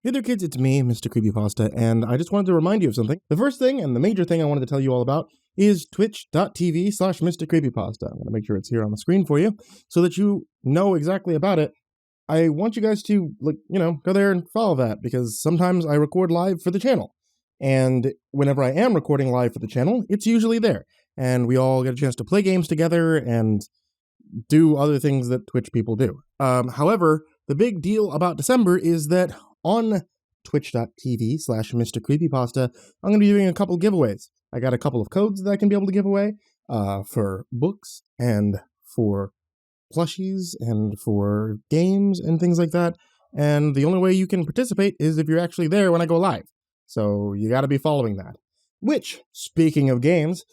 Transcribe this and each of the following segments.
Hey there kids, it's me, MrCreepyPasta, and I just wanted to remind you of something. The first thing, and the major thing I wanted to tell you all about, is twitch.tv/MrCreepyPasta. I'm going to make sure it's here on the screen for you, so that you know exactly about it. I want you guys to, go there and follow that, because sometimes I record live for the channel. And whenever I am recording live for the channel, it's usually there. And we all get a chance to play games together and do other things that Twitch people do. However, the big deal about December is that on twitch.tv/MrCreepyPasta, I'm going to be doing a couple giveaways. I got a couple of codes that I can be able to give away for books and for plushies and for games and things like that. And the only way you can participate is if you're actually there when I go live. So you got to be following that. Which, speaking of games,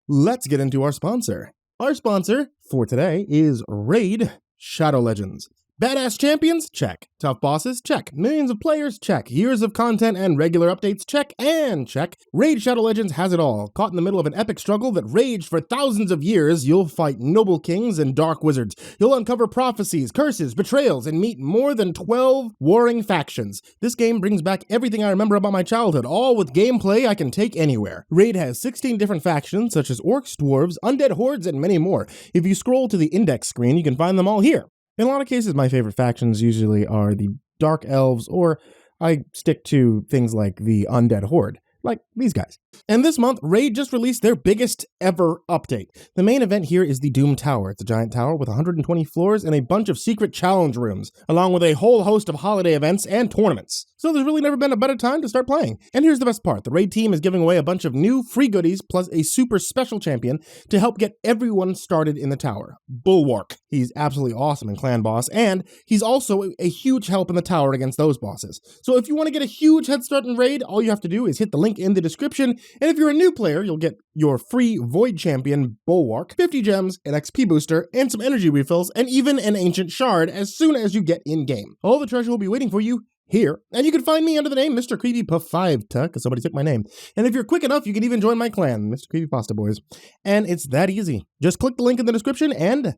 let's get into our sponsor. Our sponsor for today is Raid Shadow Legends. Badass champions? Check. Tough bosses? Check. Millions of players? Check. Years of content and regular updates? Check and check. Raid Shadow Legends has it all. Caught in the middle of an epic struggle that raged for thousands of years, you'll fight noble kings and dark wizards. You'll uncover prophecies, curses, betrayals, and meet more than 12 warring factions. This game brings back everything I remember about my childhood, all with gameplay I can take anywhere. Raid has 16 different factions, such as orcs, dwarves, undead hordes, and many more. If you scroll to the index screen, you can find them all here. In a lot of cases, my favorite factions usually are the Dark Elves, or I stick to things like the Undead Horde, like these guys. And this month, Raid just released their biggest ever update. The main event here is the Doom Tower. It's a giant tower with 120 floors and a bunch of secret challenge rooms, along with a whole host of holiday events and tournaments. So there's really never been a better time to start playing. And here's the best part. The Raid team is giving away a bunch of new free goodies plus a super special champion to help get everyone started in the tower. Bulwark. He's absolutely awesome in Clan Boss, and he's also a huge help in the tower against those bosses. So if you want to get a huge head start in Raid, all you have to do is hit the link in the description, and if you're a new player, you'll get your free Void Champion, Bulwark, 50 gems, an XP booster, and some energy refills, and even an ancient shard as soon as you get in-game. All the treasure will be waiting for you here, and you can find me under the name MrCreepyPasta, because somebody took my name. And if you're quick enough, you can even join my clan, MrCreepyPasta Boys. And it's that easy. Just click the link in the description, and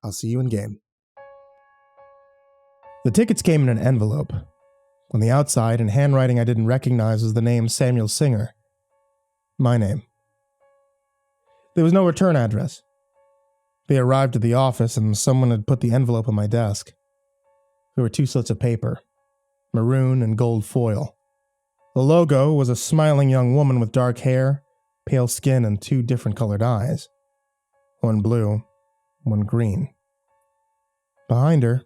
I'll see you in-game. The tickets came in an envelope. On the outside, in handwriting I didn't recognize, was the name Samuel Singer. My name. There was no return address. They arrived at the office and someone had put the envelope on my desk. There were 2 slits of paper, maroon and gold foil. The logo was a smiling young woman with dark hair, pale skin, and 2 different colored eyes. One blue, one green. Behind her,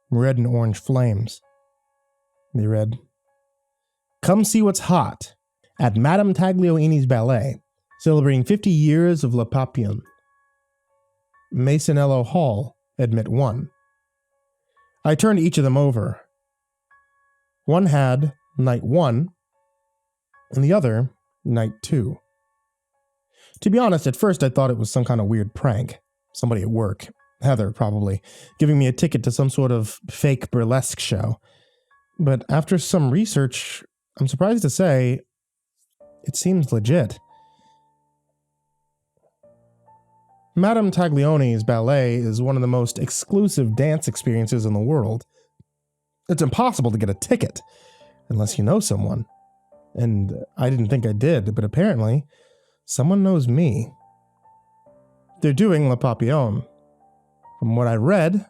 red and orange flames. They read, "Come see what's hot at Madame Taglioni's Ballet, celebrating 50 years of Le Papillon. Masonello Hall, admit 1. I turned each of them over. One had Night 1, and the other Night 2. To be honest, at first I thought it was some kind of weird prank. Somebody at work, Heather probably, giving me a ticket to some sort of fake burlesque show. But after some research, I'm surprised to say, it seems legit. Madame Taglioni's Ballet is one of the most exclusive dance experiences in the world. It's impossible to get a ticket, unless you know someone. And I didn't think I did, but apparently, someone knows me. They're doing Le Papillon. From what I read,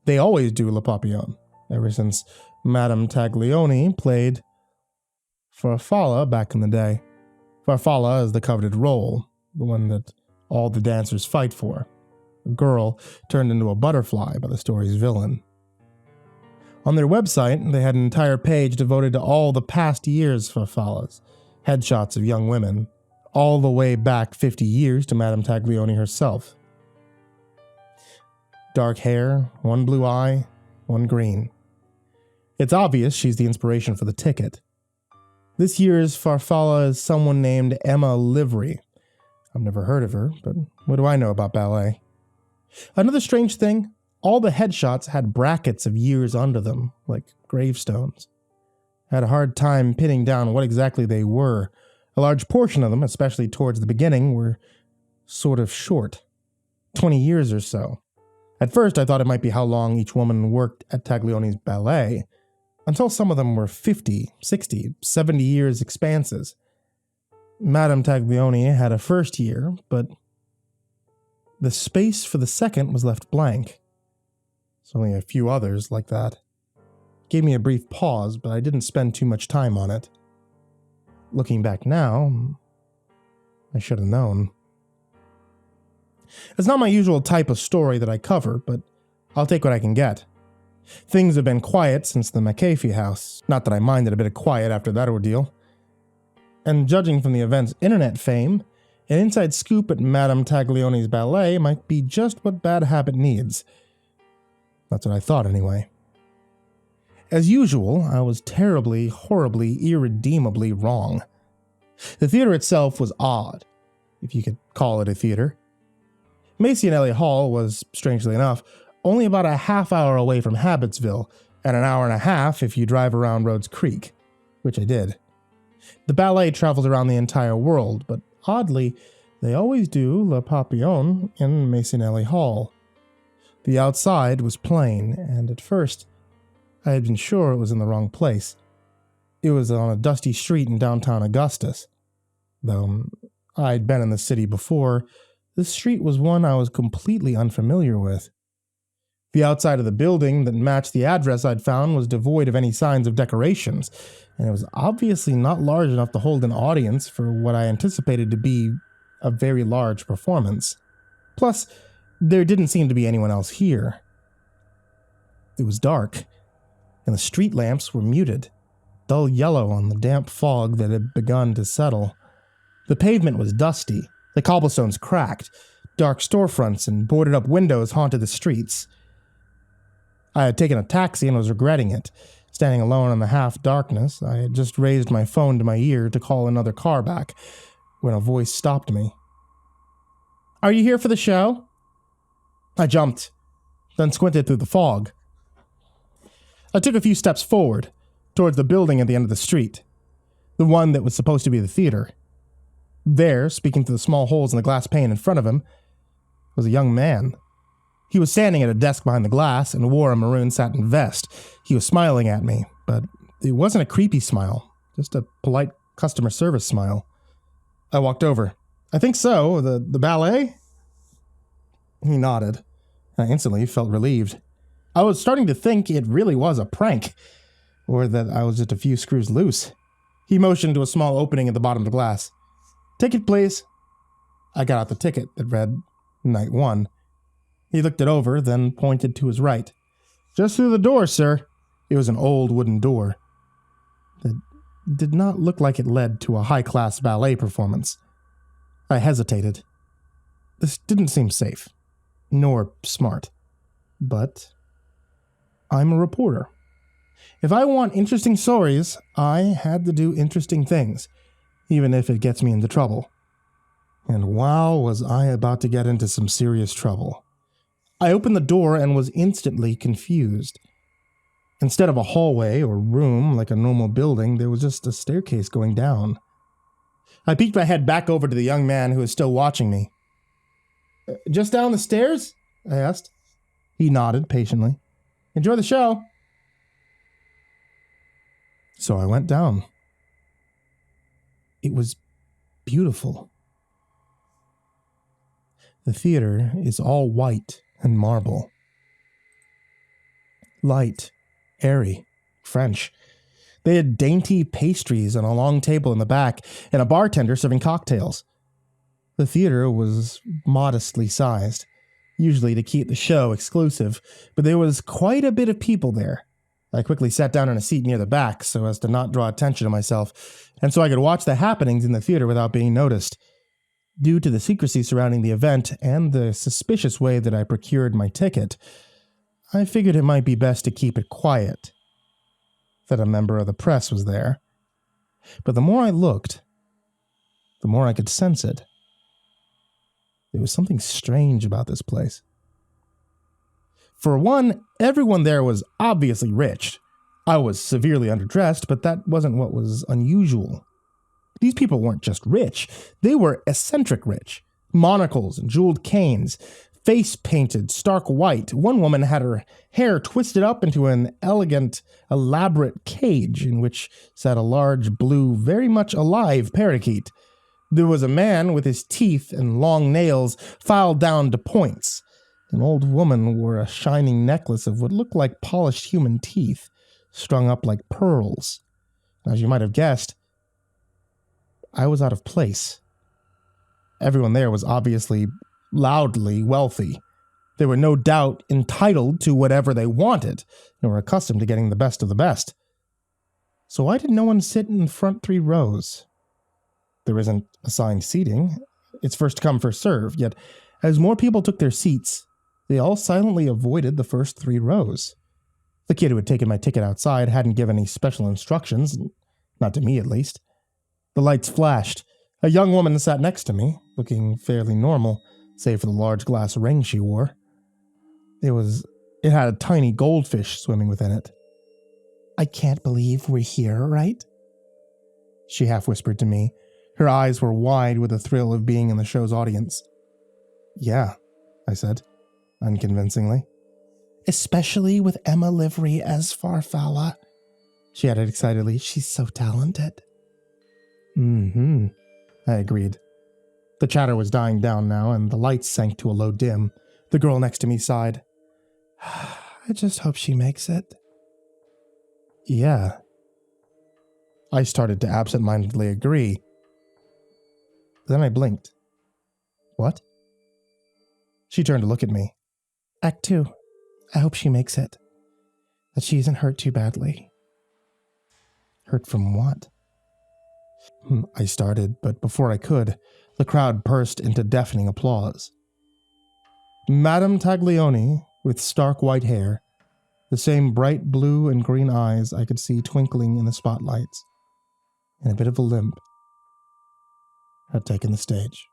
they always do Le Papillon, ever since Madame Taglioni played Farfalla back in the day. Farfalla is the coveted role, the one that all the dancers fight for. A girl turned into a butterfly by the story's villain. On their website, they had an entire page devoted to all the past years' Farfallas, headshots of young women, all the way back 50 years to Madame Taglioni herself. Dark hair, one blue eye, one green. It's obvious she's the inspiration for the ticket. This year's Farfalla is someone named Emma Livery. I've never heard of her, but what do I know about ballet? Another strange thing, all the headshots had brackets of years under them, like gravestones. I had a hard time pinning down what exactly they were. A large portion of them, especially towards the beginning, were sort of short. 20 years or so. At first I thought it might be how long each woman worked at Taglioni's Ballet. until some of them were 50, 60, 70 years expanses. Madame Taglioni had a first year, but the space for the second was left blank. There's only a few others like that. It gave me a brief pause, but I didn't spend too much time on it. Looking back now, I should have known. It's not my usual type of story that I cover, but I'll take what I can get. Things have been quiet since the McAfee house. Not that I minded a bit of quiet after that ordeal. And judging from the event's internet fame, an inside scoop at Madame Taglioni's ballet might be just what bad habit needs. That's what I thought anyway. As usual, I was terribly, horribly, irredeemably wrong. The theater itself was odd, if you could call it a theater. Macianelli Hall was, strangely enough, only about a half hour away from Habitsville, and an hour and a half if you drive around Rhodes Creek, which I did. The ballet travels around the entire world, but oddly, they always do Le Papillon in Macianelli Hall. The outside was plain, and at first, I had been sure it was in the wrong place. It was on a dusty street in downtown Augustus. Though I'd been in the city before, this street was one I was completely unfamiliar with. The outside of the building that matched the address I'd found was devoid of any signs of decorations, and it was obviously not large enough to hold an audience for what I anticipated to be a very large performance. Plus, there didn't seem to be anyone else here. It was dark, and the street lamps were muted, dull yellow on the damp fog that had begun to settle. The pavement was dusty, the cobblestones cracked, dark storefronts and boarded-up windows haunted the streets. I had taken a taxi and was regretting it. Standing alone in the half-darkness, I had just raised my phone to my ear to call another car back, when a voice stopped me. "Are you here for the show?" I jumped, then squinted through the fog. I took a few steps forward, towards the building at the end of the street, the one that was supposed to be the theater. There, speaking through the small holes in the glass pane in front of him, was a young man. He was standing at a desk behind the glass and wore a maroon satin vest. He was smiling at me, but it wasn't a creepy smile, just a polite customer service smile. I walked over. "I think so. The ballet?" He nodded. I instantly felt relieved. I was starting to think it really was a prank, or that I was just a few screws loose. He motioned to a small opening at the bottom of the glass. "Ticket, please." I got out the ticket that read Night 1. He looked it over, then pointed to his right. "Just through the door, sir." It was an old wooden door that did not look like it led to a high-class ballet performance. I hesitated. This didn't seem safe, nor smart. But I'm a reporter. If I want interesting stories, I had to do interesting things, even if it gets me into trouble. And wow, was I about to get into some serious trouble. I opened the door and was instantly confused. Instead of a hallway or room like a normal building, there was just a staircase going down. I peeked my head back over to the young man who was still watching me. "Just down the stairs?" I asked. He nodded patiently. "Enjoy the show." So I went down. It was beautiful. The theater is all white and marble. Light, airy, French. They had dainty pastries on a long table in the back and a bartender serving cocktails. The theater was modestly sized, usually to keep the show exclusive, but there was quite a bit of people there. I quickly sat down in a seat near the back so as to not draw attention to myself, and so I could watch the happenings in the theater without being noticed. Due to the secrecy surrounding the event and the suspicious way that I procured my ticket, I figured it might be best to keep it quiet, that a member of the press was there. But the more I looked, the more I could sense it. There was something strange about this place. For one, everyone there was obviously rich. I was severely underdressed, but that wasn't what was unusual. These people weren't just rich, they were eccentric rich. Monocles and jeweled canes, face painted stark white. One woman had her hair twisted up into an elegant, elaborate cage in which sat a large, blue, very much alive parakeet. There was a man with his teeth and long nails filed down to points. An old woman wore a shining necklace of what looked like polished human teeth, strung up like pearls. As you might have guessed, I was out of place. Everyone there was obviously loudly wealthy. They were no doubt entitled to whatever they wanted, and were accustomed to getting the best of the best. So why did no one sit in the front 3 rows? There isn't assigned seating. It's first come, first serve, yet as more people took their seats, they all silently avoided the first 3 rows. The kid who had taken my ticket outside hadn't given any special instructions, not to me at least. The lights flashed. A young woman sat next to me, looking fairly normal, save for the large glass ring she wore. It had a tiny goldfish swimming within it. "I can't believe we're here, right?" she half whispered to me. Her eyes were wide with the thrill of being in the show's audience. "Yeah," I said, unconvincingly. "Especially with Emma Livery as Farfalla," she added excitedly. "She's so talented." I agreed. The chatter was dying down now, and the lights sank to a low dim. The girl next to me sighed. "I just hope she makes it." "Yeah." I started to absent-mindedly agree. Then I blinked. "What?" She turned to look at me. "Act 2. I hope she makes it. That she isn't hurt too badly." "Hurt from what?" I started, but before I could, the crowd burst into deafening applause. Madame Taglioni, with stark white hair, the same bright blue and green eyes I could see twinkling in the spotlights, and a bit of a limp, had taken the stage.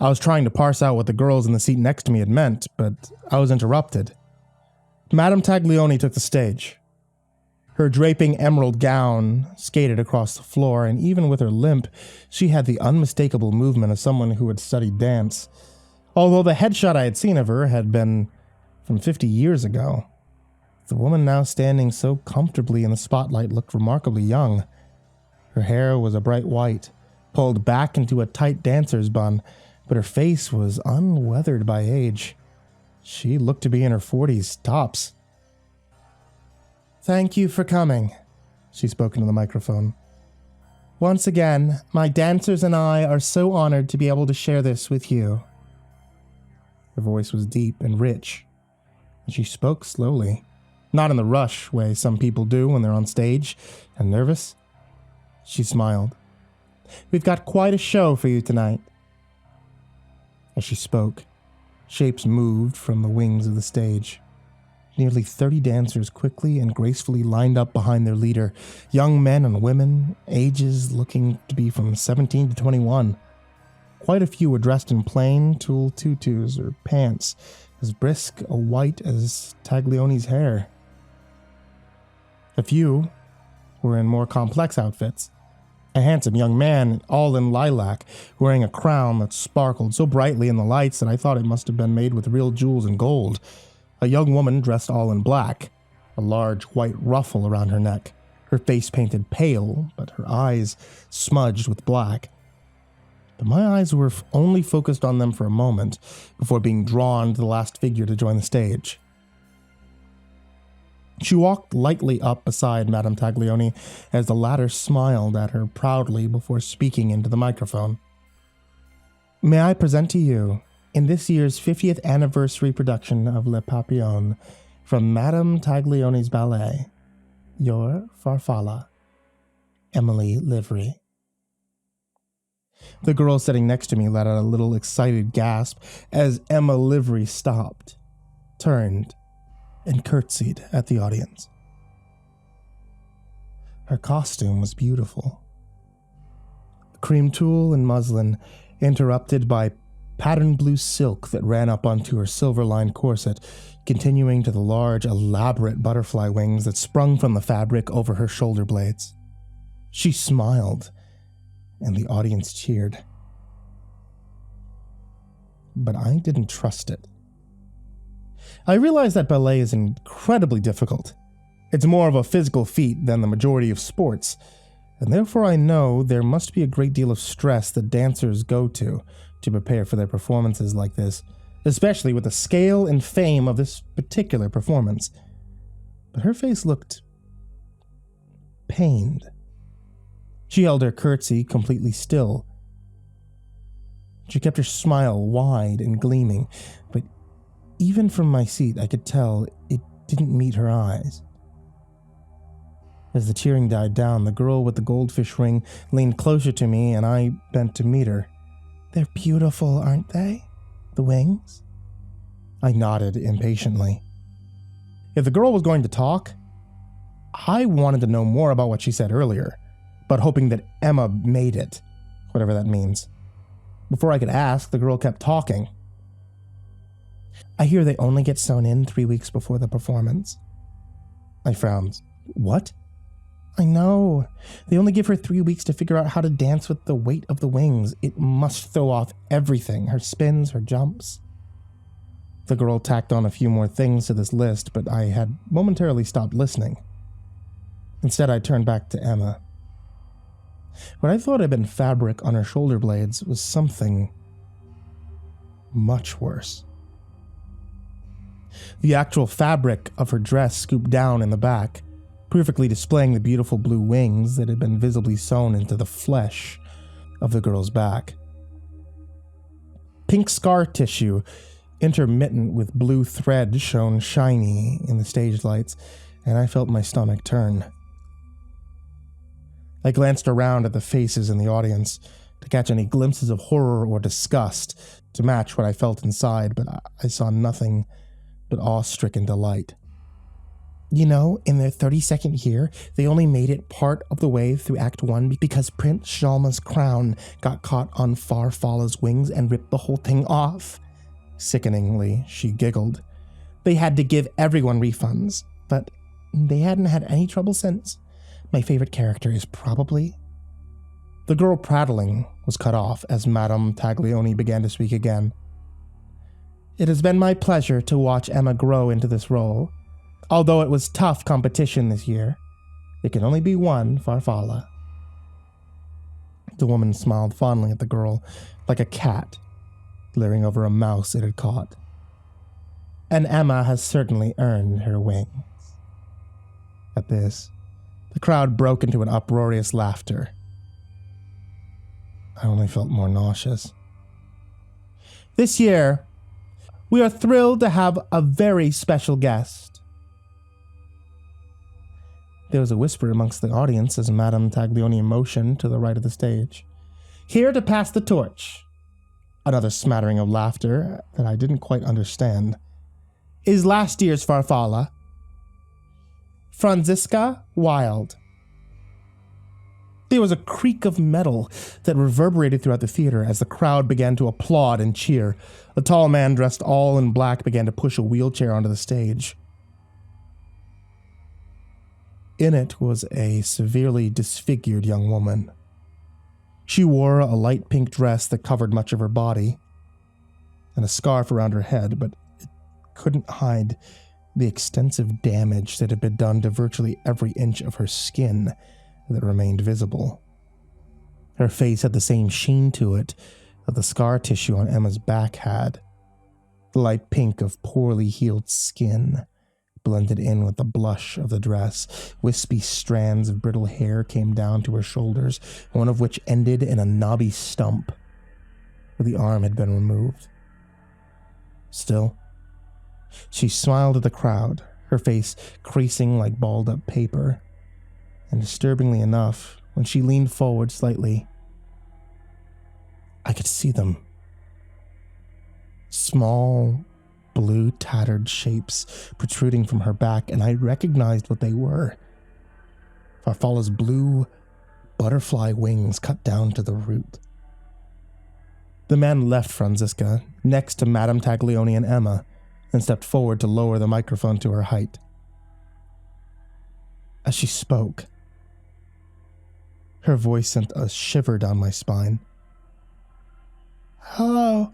I was trying to parse out what the girls in the seat next to me had meant, but I was interrupted. Madame Taglioni took the stage. Her draping emerald gown skated across the floor, and even with her limp, she had the unmistakable movement of someone who had studied dance. Although the headshot I had seen of her had been from 50 years ago, the woman now standing so comfortably in the spotlight looked remarkably young. Her hair was a bright white, pulled back into a tight dancer's bun, but her face was unweathered by age. She looked to be in her 40s, tops. "Thank you for coming," she spoke into the microphone. "Once again, my dancers and I are so honored to be able to share this with you." Her voice was deep and rich, and she spoke slowly, not in the rush way some people do when they're on stage and nervous. She smiled. "We've got quite a show for you tonight." As she spoke, shapes moved from the wings of the stage. Nearly 30 dancers quickly and gracefully lined up behind their leader, young men and women, ages looking to be from 17 to 21. Quite a few were dressed in plain tulle tutus or pants, as brisk a white as Taglioni's hair. A few were in more complex outfits. A handsome young man, all in lilac, wearing a crown that sparkled so brightly in the lights that I thought it must have been made with real jewels and gold. A young woman dressed all in black, a large white ruffle around her neck, her face painted pale, but her eyes smudged with black. But my eyes were only focused on them for a moment, before being drawn to the last figure to join the stage. She walked lightly up beside Madame Taglioni as the latter smiled at her proudly before speaking into the microphone. "May I present to you, in this year's 50th anniversary production of Le Papillon, from Madame Taglioni's ballet, your Farfalla, Emily Livery." The girl sitting next to me let out a little excited gasp as Emma Livery stopped, turned, and curtsied at the audience. Her costume was beautiful. Cream tulle and muslin, interrupted by patterned blue silk that ran up onto her silver-lined corset, continuing to the large, elaborate butterfly wings that sprung from the fabric over her shoulder blades. She smiled, and the audience cheered. but I didn't trust it. I realized that ballet is incredibly difficult. It's more of a physical feat than the majority of sports, and therefore I know there must be a great deal of stress that dancers go to prepare for their performances like this, especially with the scale and fame of this particular performance. But her face looked pained. She held her curtsy completely still. She kept her smile wide and gleaming, but even from my seat I could tell it didn't meet her eyes. As the cheering died down, the girl with the goldfish ring leaned closer to me and I bent to meet her. "They're beautiful, aren't they? The wings?" I nodded impatiently. If the girl was going to talk, I wanted to know more about what she said earlier, but hoping that Emma made it, whatever that means. Before I could ask, the girl kept talking. "I hear they only get sewn in 3 weeks before the performance." I frowned. "What?" "I know. They only give her 3 weeks to figure out how to dance with the weight of the wings. It must throw off everything, her spins, her jumps." The girl tacked on a few more things to this list, but I had momentarily stopped listening. Instead, I turned back to Emma. What I thought had been fabric on her shoulder blades was something much worse. The actual fabric of her dress scooped down in the back, perfectly displaying the beautiful blue wings that had been visibly sewn into the flesh of the girl's back. Pink scar tissue, intermittent with blue thread, shone shiny in the stage lights, and I felt my stomach turn. I glanced around at the faces in the audience to catch any glimpses of horror or disgust to match what I felt inside, but I saw nothing but awe-stricken delight. "You know, in their 32nd year, they only made it part of the way through Act 1 because Prince Shalma's crown got caught on Farfalla's wings and ripped the whole thing off." Sickeningly, she giggled. "They had to give everyone refunds, but they hadn't had any trouble since. My favorite character is probably..." The girl prattling was cut off as Madame Taglioni began to speak again. "It has been my pleasure to watch Emma grow into this role. Although it was tough competition this year, there can only be one Farfalla." The woman smiled fondly at the girl, like a cat glaring over a mouse it had caught. "And Emma has certainly earned her wings." At this, the crowd broke into an uproarious laughter. I only felt more nauseous. "This year, we are thrilled to have a very special guest." There was a whisper amongst the audience as Madame Taglioni motioned to the right of the stage. "Here to pass the torch," another smattering of laughter that I didn't quite understand, "is last year's Farfalla, Franziska Wilde." There was a creak of metal that reverberated throughout the theater as the crowd began to applaud and cheer. A tall man dressed all in black began to push a wheelchair onto the stage. In it was a severely disfigured young woman. She wore a light pink dress that covered much of her body and a scarf around her head, but it couldn't hide the extensive damage that had been done to virtually every inch of her skin that remained visible. Her face had the same sheen to it that the scar tissue on Emma's back had. The light pink of poorly healed skin blended in with the blush of the dress. Wispy strands of brittle hair came down to her shoulders, one of which ended in a knobby stump where the arm had been removed. Still, she smiled at the crowd, her face creasing like balled-up paper, and disturbingly enough, when she leaned forward slightly, I could see them. Small, blue tattered shapes protruding from her back, and I recognized what they were. Farfalla's blue butterfly wings cut down to the root. The man left Franziska next to Madame Taglioni and Emma and stepped forward to lower the microphone to her height. As she spoke, her voice sent a shiver down my spine. "Hello.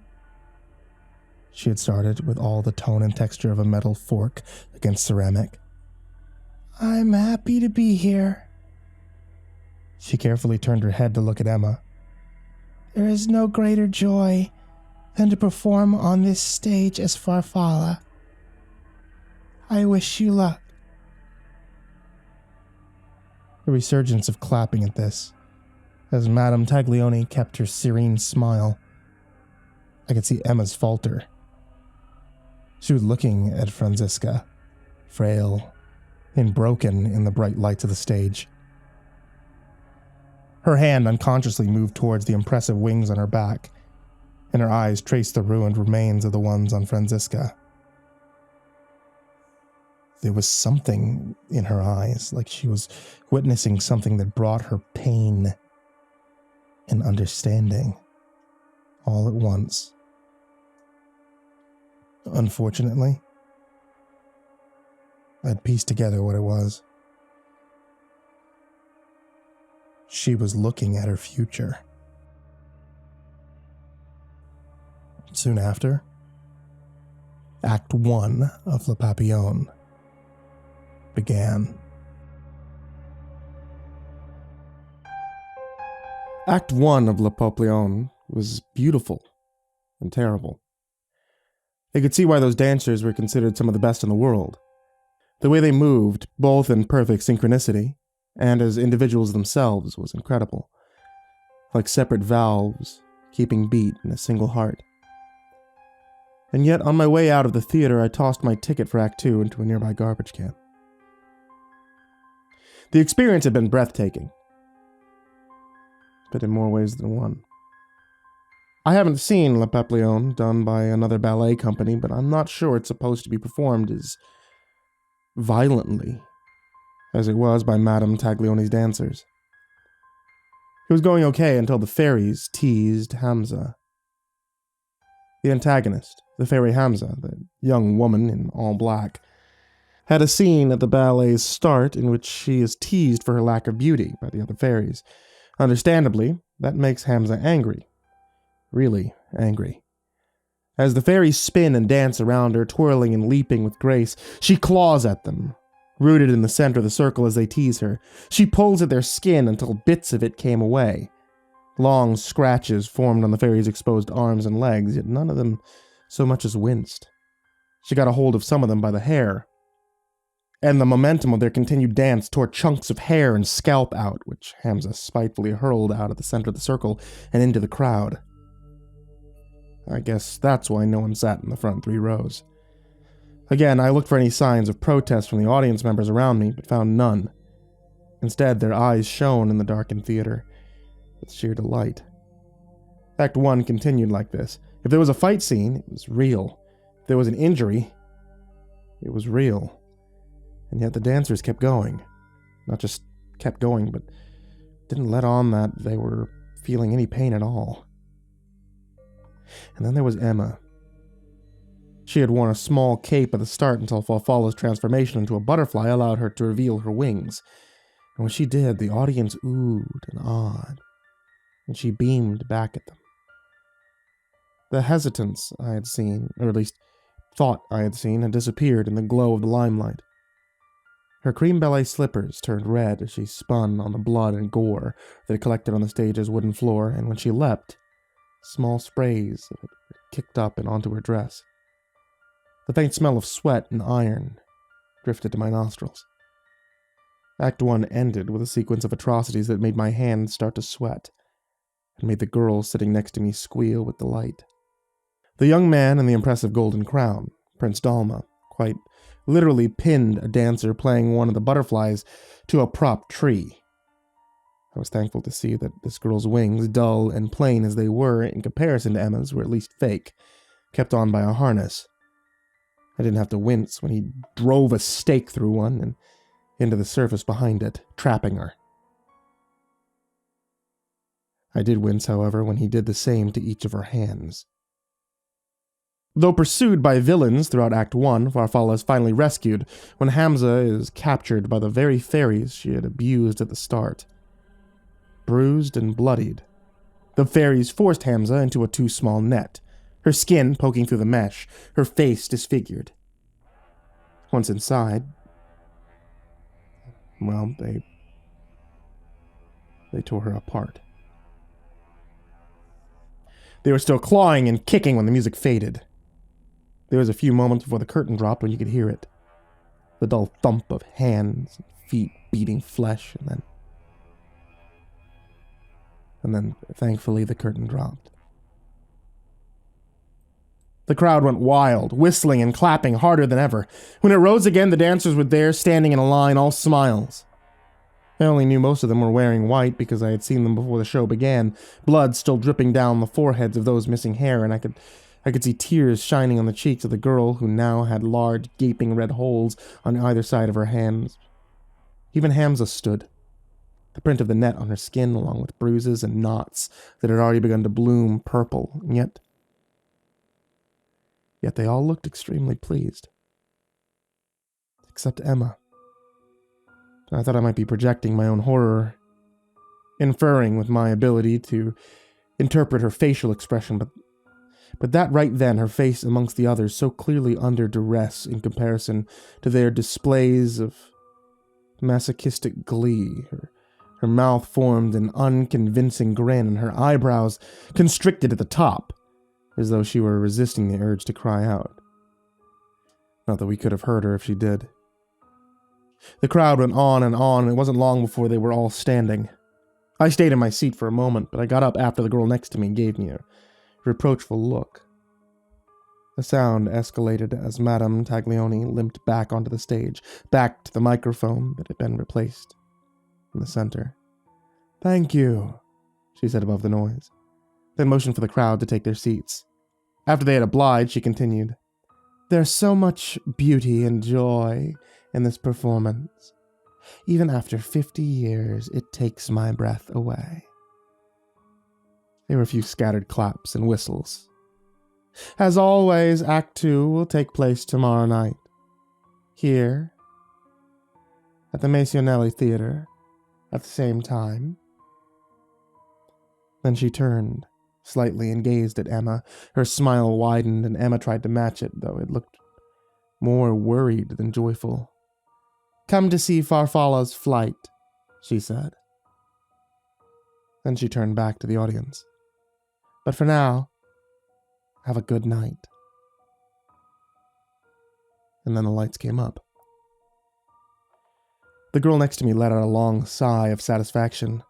she had started, with all the tone and texture of a metal fork against ceramic. "I'm happy to be here." She carefully turned her head to look at Emma. "There is no greater joy than to perform on this stage as Farfalla. I wish you luck." A resurgence of clapping at this, as Madame Taglioni kept her serene smile. I could see Emma's falter. She was looking at Franziska, frail and broken in the bright lights of the stage. Her hand unconsciously moved towards the impressive wings on her back, and her eyes traced the ruined remains of the ones on Franziska. There was something in her eyes, like she was witnessing something that brought her pain and understanding all at once. Unfortunately, I'd pieced together what it was. She was looking at her future. Soon after, Act 1 of Le Papillon began. Act 1 of Le Papillon was beautiful and terrible. I could see why those dancers were considered some of the best in the world. The way they moved, both in perfect synchronicity and as individuals themselves, was incredible. Like separate valves, keeping beat in a single heart. And yet, on my way out of the theater, I tossed my ticket for Act 2 into a nearby garbage can. The experience had been breathtaking, but in more ways than one. I haven't seen Le Papillon done by another ballet company, but I'm not sure it's supposed to be performed as violently as it was by Madame Taglioni's dancers. It was going okay until the fairies teased Hamza. The antagonist, the fairy Hamza, the young woman in all black, had a scene at the ballet's start in which she is teased for her lack of beauty by the other fairies. Understandably, that makes Hamza angry. Really angry. As the fairies spin and dance around her, twirling and leaping with grace, she claws at them, rooted in the center of the circle as they tease her. She pulls at their skin until bits of it came away. Long scratches formed on the fairies' exposed arms and legs, yet none of them so much as winced. She got a hold of some of them by the hair, and the momentum of their continued dance tore chunks of hair and scalp out, which Hamza spitefully hurled out of the center of the circle and into the crowd. I guess that's why no one sat in the front 3 rows. Again, I looked for any signs of protest from the audience members around me, but found none. Instead, their eyes shone in the darkened theater with sheer delight. Act 1 continued like this. If there was a fight scene, it was real. If there was an injury, it was real. And yet the dancers kept going. Not just kept going, but didn't let on that they were feeling any pain at all. And then there was Emma. She had worn a small cape at the start until Farfalla's transformation into a butterfly allowed her to reveal her wings. And when she did, the audience oohed and awed, and she beamed back at them. The hesitance I had seen, or at least thought I had seen, had disappeared in the glow of the limelight. Her cream ballet slippers turned red as she spun on the blood and gore that had collected on the stage's wooden floor, and when she leapt, small sprays of it kicked up and onto her dress. The faint smell of sweat and iron drifted to my nostrils. Act 1 ended with a sequence of atrocities that made my hands start to sweat, and made the girl sitting next to me squeal with delight. The young man in the impressive golden crown, Prince Dalma, quite literally pinned a dancer playing one of the butterflies to a prop tree. I was thankful to see that this girl's wings, dull and plain as they were in comparison to Emma's, were at least fake, kept on by a harness. I didn't have to wince when he drove a stake through one and into the surface behind it, trapping her. I did wince, however, when he did the same to each of her hands. Though pursued by villains throughout Act 1, Farfalla is finally rescued when Hamza is captured by the very fairies she had abused at the start. Bruised and bloodied, the fairies forced Hamza into a too small net, her skin poking through the mesh, her face disfigured. Once inside, well, they tore her apart. They were still clawing and kicking when the music faded. There was a few moments before the curtain dropped when you could hear it. The dull thump of hands and feet beating flesh, and then, thankfully, the curtain dropped. The crowd went wild, whistling and clapping harder than ever. When it rose again, the dancers were there, standing in a line, all smiles. I only knew most of them were wearing white because I had seen them before the show began, blood still dripping down the foreheads of those missing hair, and I could see tears shining on the cheeks of the girl who now had large, gaping red holes on either side of her hands. Even Hamza stood, the print of the net on her skin along with bruises and knots that had already begun to bloom purple, and yet they all looked extremely pleased. Except Emma. I thought I might be projecting my own horror, inferring with my ability to interpret her facial expression, but that right then, her face amongst the others so clearly under duress in comparison to their displays of masochistic glee, her mouth formed an unconvincing grin and her eyebrows constricted at the top, as though she were resisting the urge to cry out. Not that we could have heard her if she did. The crowd went on, and it wasn't long before they were all standing. I stayed in my seat for a moment, but I got up after the girl next to me and gave me a reproachful look. The sound escalated as Madame Taglioni limped back onto the stage, back to the microphone that had been replaced in the center. "Thank you," she said above the noise, then motioned for the crowd to take their seats. After they had obliged, she continued, "There's so much beauty and joy in this performance. Even after 50 years, it takes my breath away." There were a few scattered claps and whistles. "As always, Act 2 will take place tomorrow night. Here, at the Masonelli Theater, at the same time." Then she turned slightly and gazed at Emma. Her smile widened, and Emma tried to match it, though it looked more worried than joyful. "Come to see Farfalla's flight," she said. Then she turned back to the audience. "But for now, have a good night." And then the lights came up. The girl next to me let out a long sigh of satisfaction.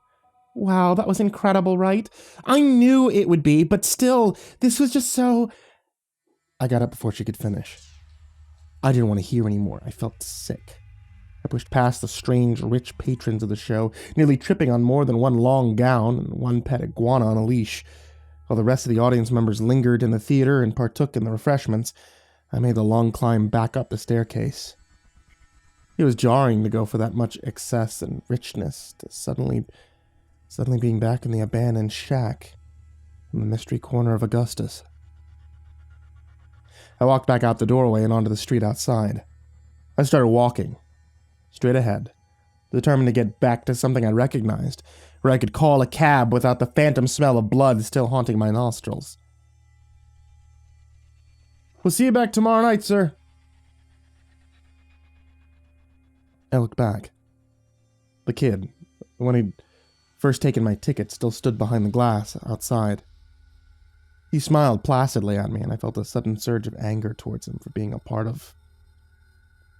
"Wow, that was incredible, right? I knew it would be, but still, this was just so..." I got up before she could finish. I didn't want to hear anymore. I felt sick. I pushed past the strange, rich patrons of the show, nearly tripping on more than one long gown and one pet iguana on a leash. While the rest of the audience members lingered in the theater and partook in the refreshments, I made the long climb back up the staircase. It was jarring to go for that much excess and richness to suddenly being back in the abandoned shack in the mystery corner of Augustus. I walked back out the doorway and onto the street outside. I started walking, straight ahead, determined to get back to something I recognized, where I could call a cab without the phantom smell of blood still haunting my nostrils. "We'll see you back tomorrow night, sir." I looked back. The kid, the one who'd first taken my ticket, still stood behind the glass outside. He smiled placidly at me, and I felt a sudden surge of anger towards him for being a part of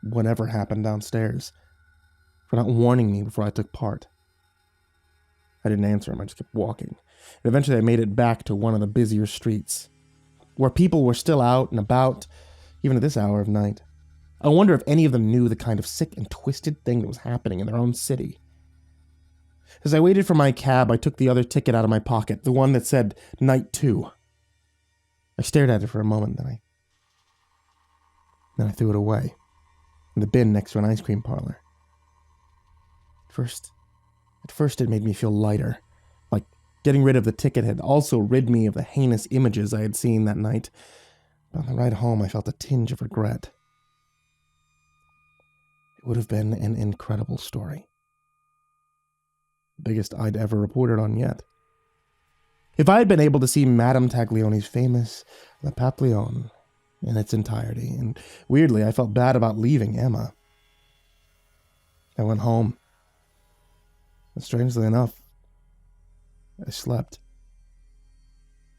whatever happened downstairs, for not warning me before I took part. I didn't answer him, I just kept walking, and eventually I made it back to one of the busier streets, where people were still out and about, even at this hour of night. I wonder if any of them knew the kind of sick and twisted thing that was happening in their own city. As I waited for my cab, I took the other ticket out of my pocket, the one that said Night 2. I stared at it for a moment, then I threw it away, in the bin next to an ice cream parlor. At first it made me feel lighter, like getting rid of the ticket had also rid me of the heinous images I had seen that night, but on the ride home I felt a tinge of regret. It would have been an incredible story. The biggest I'd ever reported on yet. If I had been able to see Madame Taglioni's famous Le Papillon in its entirety, and weirdly, I felt bad about leaving Emma. I went home. And strangely enough, I slept.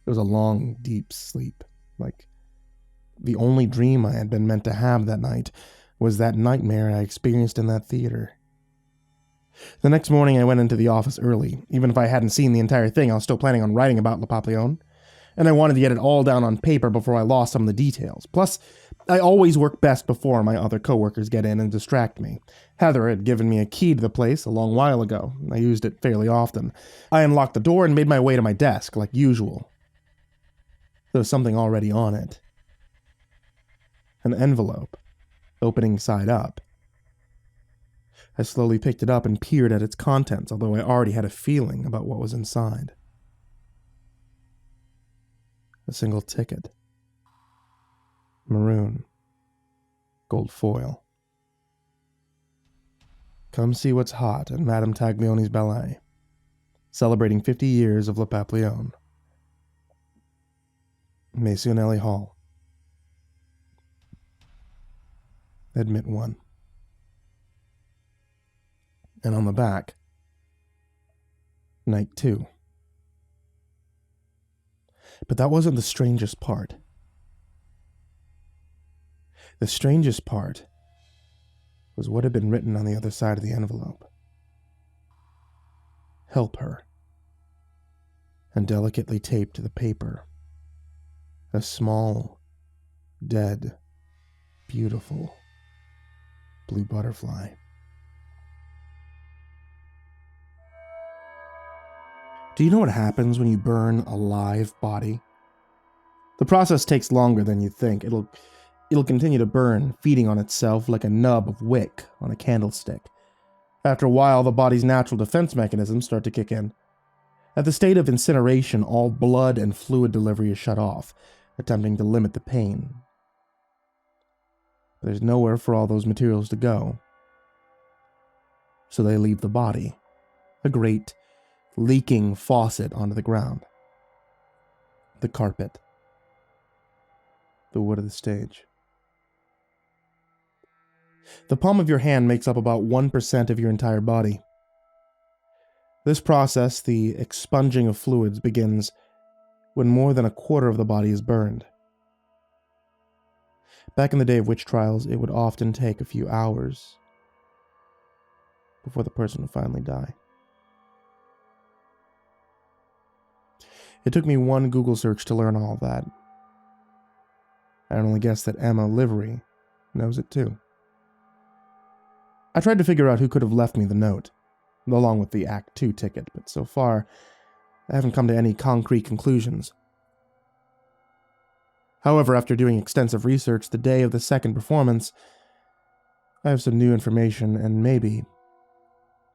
It was a long, deep sleep. Like, the only dream I had been meant to have that night was that nightmare I experienced in that theater. The next morning I went into the office early. Even if I hadn't seen the entire thing, I was still planning on writing about Le Papillon, and I wanted to get it all down on paper before I lost some of the details. Plus, I always work best before my other coworkers get in and distract me. Heather had given me a key to the place a long while ago. I used it fairly often. I unlocked the door and made my way to my desk, like usual. There was something already on it. An envelope, opening side up. I slowly picked it up and peered at its contents, although I already had a feeling about what was inside. A single ticket. Maroon. Gold foil. Come see what's hot at Madame Taglioni's ballet. Celebrating 50 years of Le Papillon. Masonelli Hall. Admit 1. And on the back, Night 2. But that wasn't the strangest part. The strangest part was what had been written on the other side of the envelope. Help her. And delicately taped to the paper. A small, dead, beautiful blue butterfly. Do you know what happens when you burn a live body? The process takes longer than you think. It'll continue to burn, feeding on itself like a nub of wick on a candlestick. After a while, the body's natural defense mechanisms start to kick in. At the state of incineration, all blood and fluid delivery is shut off, attempting to limit the pain. There's nowhere for all those materials to go. So they leave the body, a great, leaking faucet onto the ground. The carpet. The wood of the stage. The palm of your hand makes up about 1% of your entire body. This process, the expunging of fluids, begins when more than a quarter of the body is burned. Back in the day of witch trials, it would often take a few hours before the person would finally die. It took me one Google search to learn all of that. I can only guess that Emma Livery knows it too. I tried to figure out who could have left me the note, along with the Act 2 ticket, but so far, I haven't come to any concrete conclusions. However, after doing extensive research the day of the second performance, I have some new information and maybe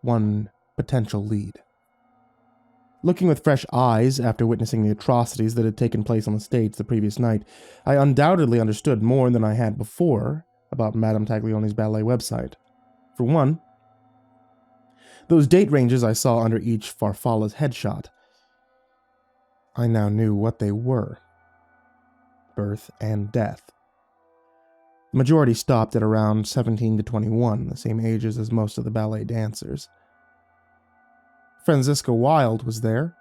one potential lead. Looking with fresh eyes after witnessing the atrocities that had taken place on the stage the previous night, I undoubtedly understood more than I had before about Madame Taglioni's ballet website. For one, those date ranges I saw under each Farfalla's headshot, I now knew what they were. Birth and death. The majority stopped at around 17 to 21, the same ages as most of the ballet dancers. Franziska Wilde was there,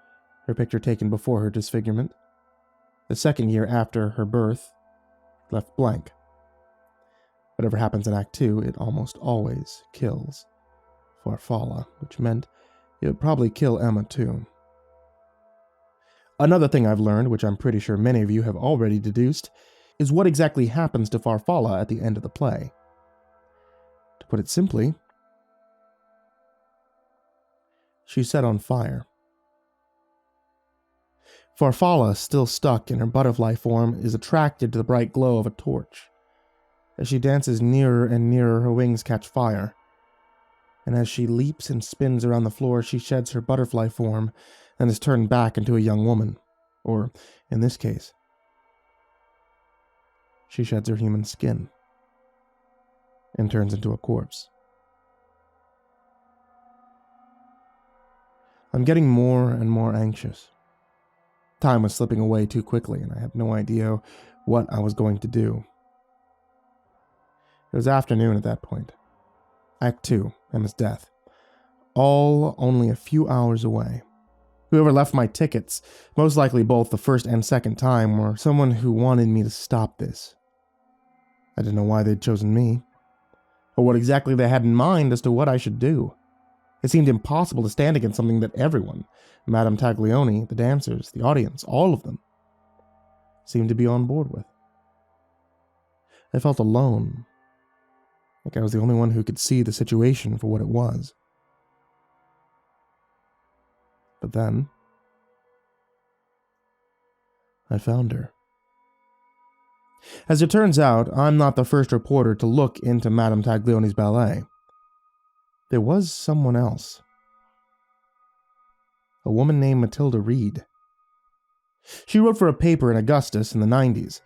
her picture taken before her disfigurement. The second year after her birth, left blank. Whatever happens in Act 2, it almost always kills Farfalla, which meant it would probably kill Emma too. Another thing I've learned, which I'm pretty sure many of you have already deduced, is what exactly happens to Farfalla at the end of the play. To put it simply, she's set on fire. Farfalla, still stuck in her butterfly form, is attracted to the bright glow of a torch. As she dances nearer and nearer, her wings catch fire. And as she leaps and spins around the floor, she sheds her butterfly form and is turned back into a young woman. Or, in this case, she sheds her human skin and turns into a corpse. I'm getting more and more anxious. Time was slipping away too quickly, and I had no idea what I was going to do. It was afternoon at that point. Act 2, Emma's death. All only a few hours away. Whoever left my tickets, most likely both the first and second time, were someone who wanted me to stop this. I didn't know why they'd chosen me, or what exactly they had in mind as to what I should do. It seemed impossible to stand against something that everyone, Madame Taglioni, the dancers, the audience, all of them, seemed to be on board with. I felt alone, like I was the only one who could see the situation for what it was. But then, I found her. As it turns out, I'm not the first reporter to look into Madame Taglioni's ballet. There was someone else. A woman named Matilda Reed. She wrote for a paper in Augustus in the 90s,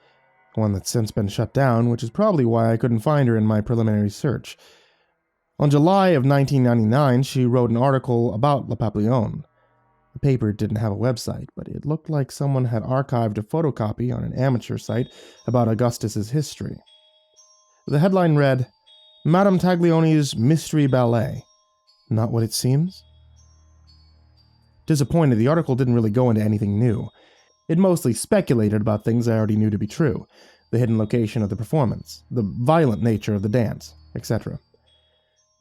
one that's since been shut down, which is probably why I couldn't find her in my preliminary search. On July of 1999, she wrote an article about Le Papillon. The paper didn't have a website, but it looked like someone had archived a photocopy on an amateur site about Augustus's history. The headline read, Madame Taglioni's Mystery Ballet. Not what it seems? Disappointed, the article didn't really go into anything new. It mostly speculated about things I already knew to be true, the hidden location of the performance, the violent nature of the dance, etc.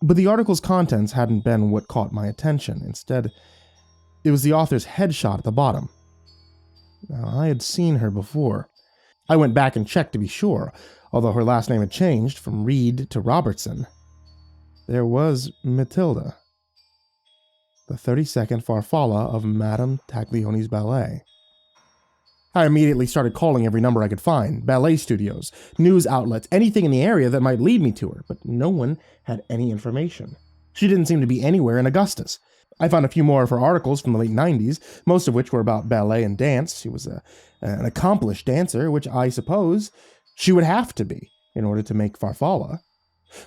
But the article's contents hadn't been what caught my attention. Instead, it was the author's headshot at the bottom. Now, I had seen her before. I went back and checked to be sure, although her last name had changed from Reed to Robertson. There was Matilda, the 32nd Farfalla of Madame Taglioni's ballet. I immediately started calling every number I could find, ballet studios, news outlets, anything in the area that might lead me to her, but no one had any information. She didn't seem to be anywhere in Augustus. I found a few more of her articles from the late 90s, most of which were about ballet and dance. She was an accomplished dancer, which I suppose she would have to be in order to make Farfalla.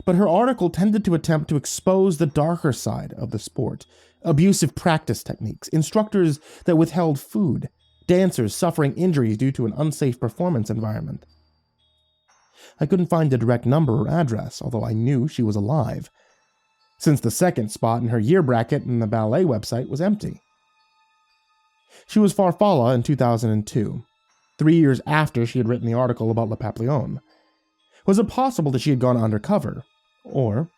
But her article tended to attempt to expose the darker side of the sport, abusive practice techniques, instructors that withheld food, dancers suffering injuries due to an unsafe performance environment. I couldn't find a direct number or address, although I knew she was alive, since the second spot in her year bracket in the ballet website was empty. She was Farfalla in 2002, 3 years after she had written the article about Le Papillon. Was it possible that she had gone undercover, or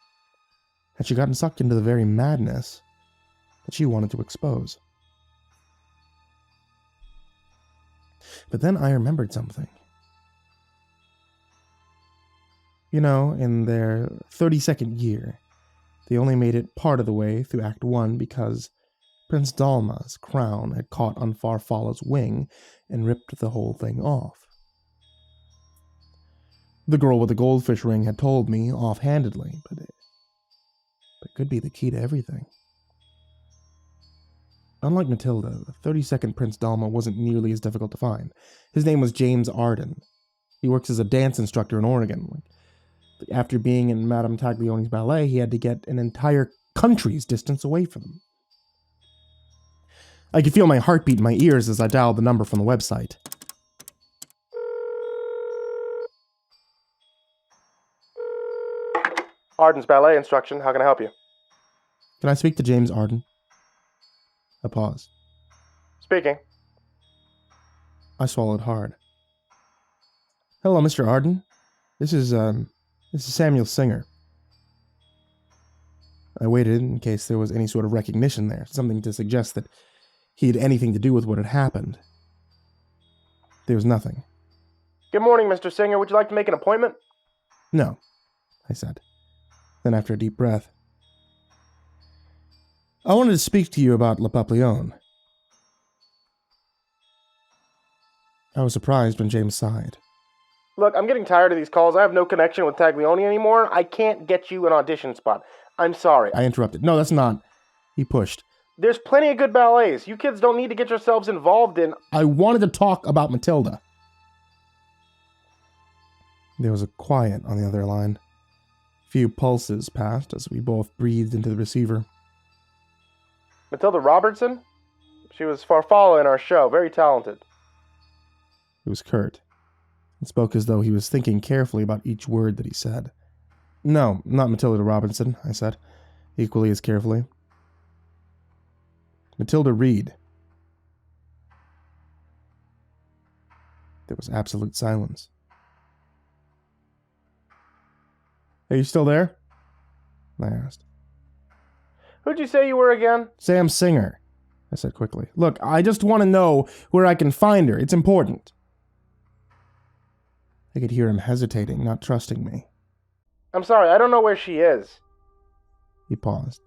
had she gotten sucked into the very madness that she wanted to expose? But then I remembered something. You know, in their 32nd year, they only made it part of the way through Act 1 because Prince Dalma's crown had caught on Farfalla's wing and ripped the whole thing off. The girl with the goldfish ring had told me offhandedly, but it could be the key to everything. Unlike Matilda, the 32nd Prince Dalma wasn't nearly as difficult to find. His name was James Arden. He works as a dance instructor in Oregon. After being in Madame Taglioni's ballet, he had to get an entire country's distance away from them. I could feel my heartbeat in my ears as I dialed the number from the website. Arden's ballet instruction, how can I help you? Can I speak to James Arden? A pause. Speaking. I swallowed hard. Hello, Mr. Arden. This is Samuel Singer. I waited in case there was any sort of recognition there, something to suggest that he had anything to do with what had happened. There was nothing. Good morning, Mr. Singer. Would you like to make an appointment? No, I said. Then after a deep breath, I wanted to speak to you about Le Papillon. I was surprised when James sighed. Look, I'm getting tired of these calls. I have no connection with Taglioni anymore. I can't get you an audition spot. I'm sorry. I interrupted. No, that's not. He pushed. There's plenty of good ballets. You kids don't need to get yourselves involved in... I wanted to talk about Matilda. There was a quiet on the other line. Few pulses passed as we both breathed into the receiver. Matilda Robertson? She was Farfalla in our show. Very talented. It was curt. He spoke as though he was thinking carefully about each word that he said. No, not Matilda Robinson, I said, equally as carefully. Matilda Reed. There was absolute silence. Are you still there? I asked. Who'd you say you were again? Sam Singer, I said quickly. Look, I just want to know where I can find her. It's important. I could hear him hesitating, not trusting me. I'm sorry, I don't know where she is. He paused.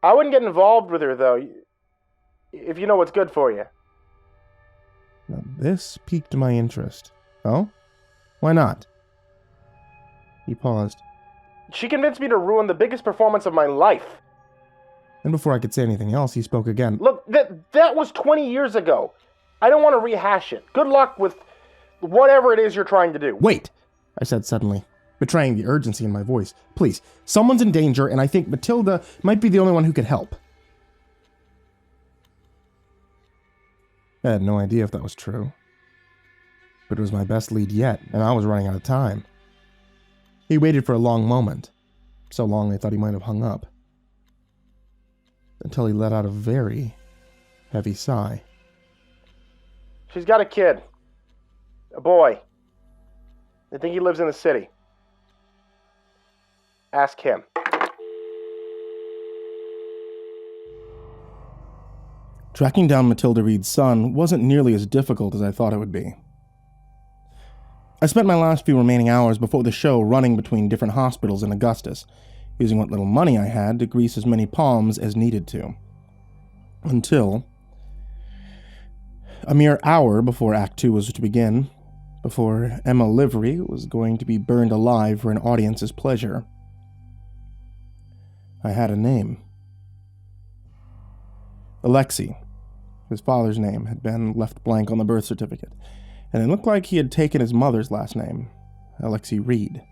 I wouldn't get involved with her, though, if you know what's good for you. Now, this piqued my interest. Oh? Why not? He paused. She convinced me to ruin the biggest performance of my life. And before I could say anything else, he spoke again. Look, that was 20 years ago. I don't want to rehash it. Good luck with whatever it is you're trying to do. Wait, I said suddenly, betraying the urgency in my voice. Please, someone's in danger, and I think Matilda might be the only one who could help. I had no idea if that was true. But it was my best lead yet, and I was running out of time. He waited for a long moment. So long I thought he might have hung up. Until he let out a very heavy sigh. She's got a kid. A boy. I think he lives in the city. Ask him. Tracking down Matilda Reed's son wasn't nearly as difficult as I thought it would be. I spent my last few remaining hours before the show running between different hospitals in Augustus, using what little money I had to grease as many palms as needed to. Until a mere hour before Act 2 was to begin, before Emma Livery was going to be burned alive for an audience's pleasure. I had a name. Alexei. His father's name had been left blank on the birth certificate, and it looked like he had taken his mother's last name, Alexei Reed.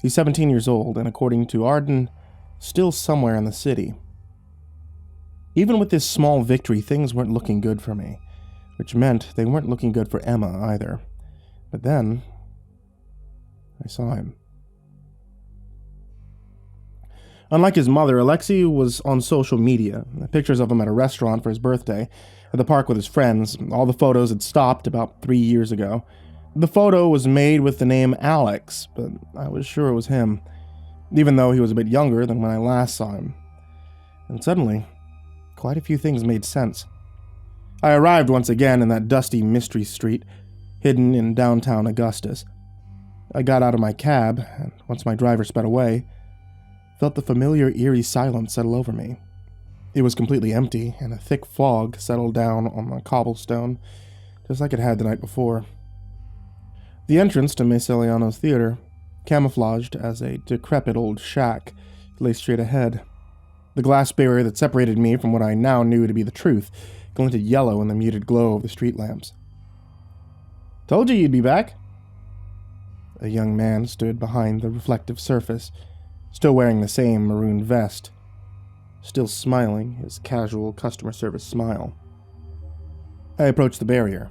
He's 17 years old, and according to Arden, still somewhere in the city. Even with this small victory, things weren't looking good for me, which meant they weren't looking good for Emma either. But then, I saw him. Unlike his mother, Alexei was on social media. Pictures of him at a restaurant for his birthday, at the park with his friends. All the photos had stopped about 3 years ago. The photo was made with the name Alex, but I was sure it was him, even though he was a bit younger than when I last saw him. And suddenly, quite a few things made sense. I arrived once again in that dusty mystery street, hidden in downtown Augustus. I got out of my cab, and once my driver sped away, felt the familiar eerie silence settle over me. It was completely empty, and a thick fog settled down on the cobblestone, just like it had the night before. The entrance to Massiliano's theater, camouflaged as a decrepit old shack, lay straight ahead. The glass barrier that separated me from what I now knew to be the truth glinted yellow in the muted glow of the street lamps. "Told you you'd be back." A young man stood behind the reflective surface, still wearing the same maroon vest, still smiling his casual customer service smile. I approached the barrier,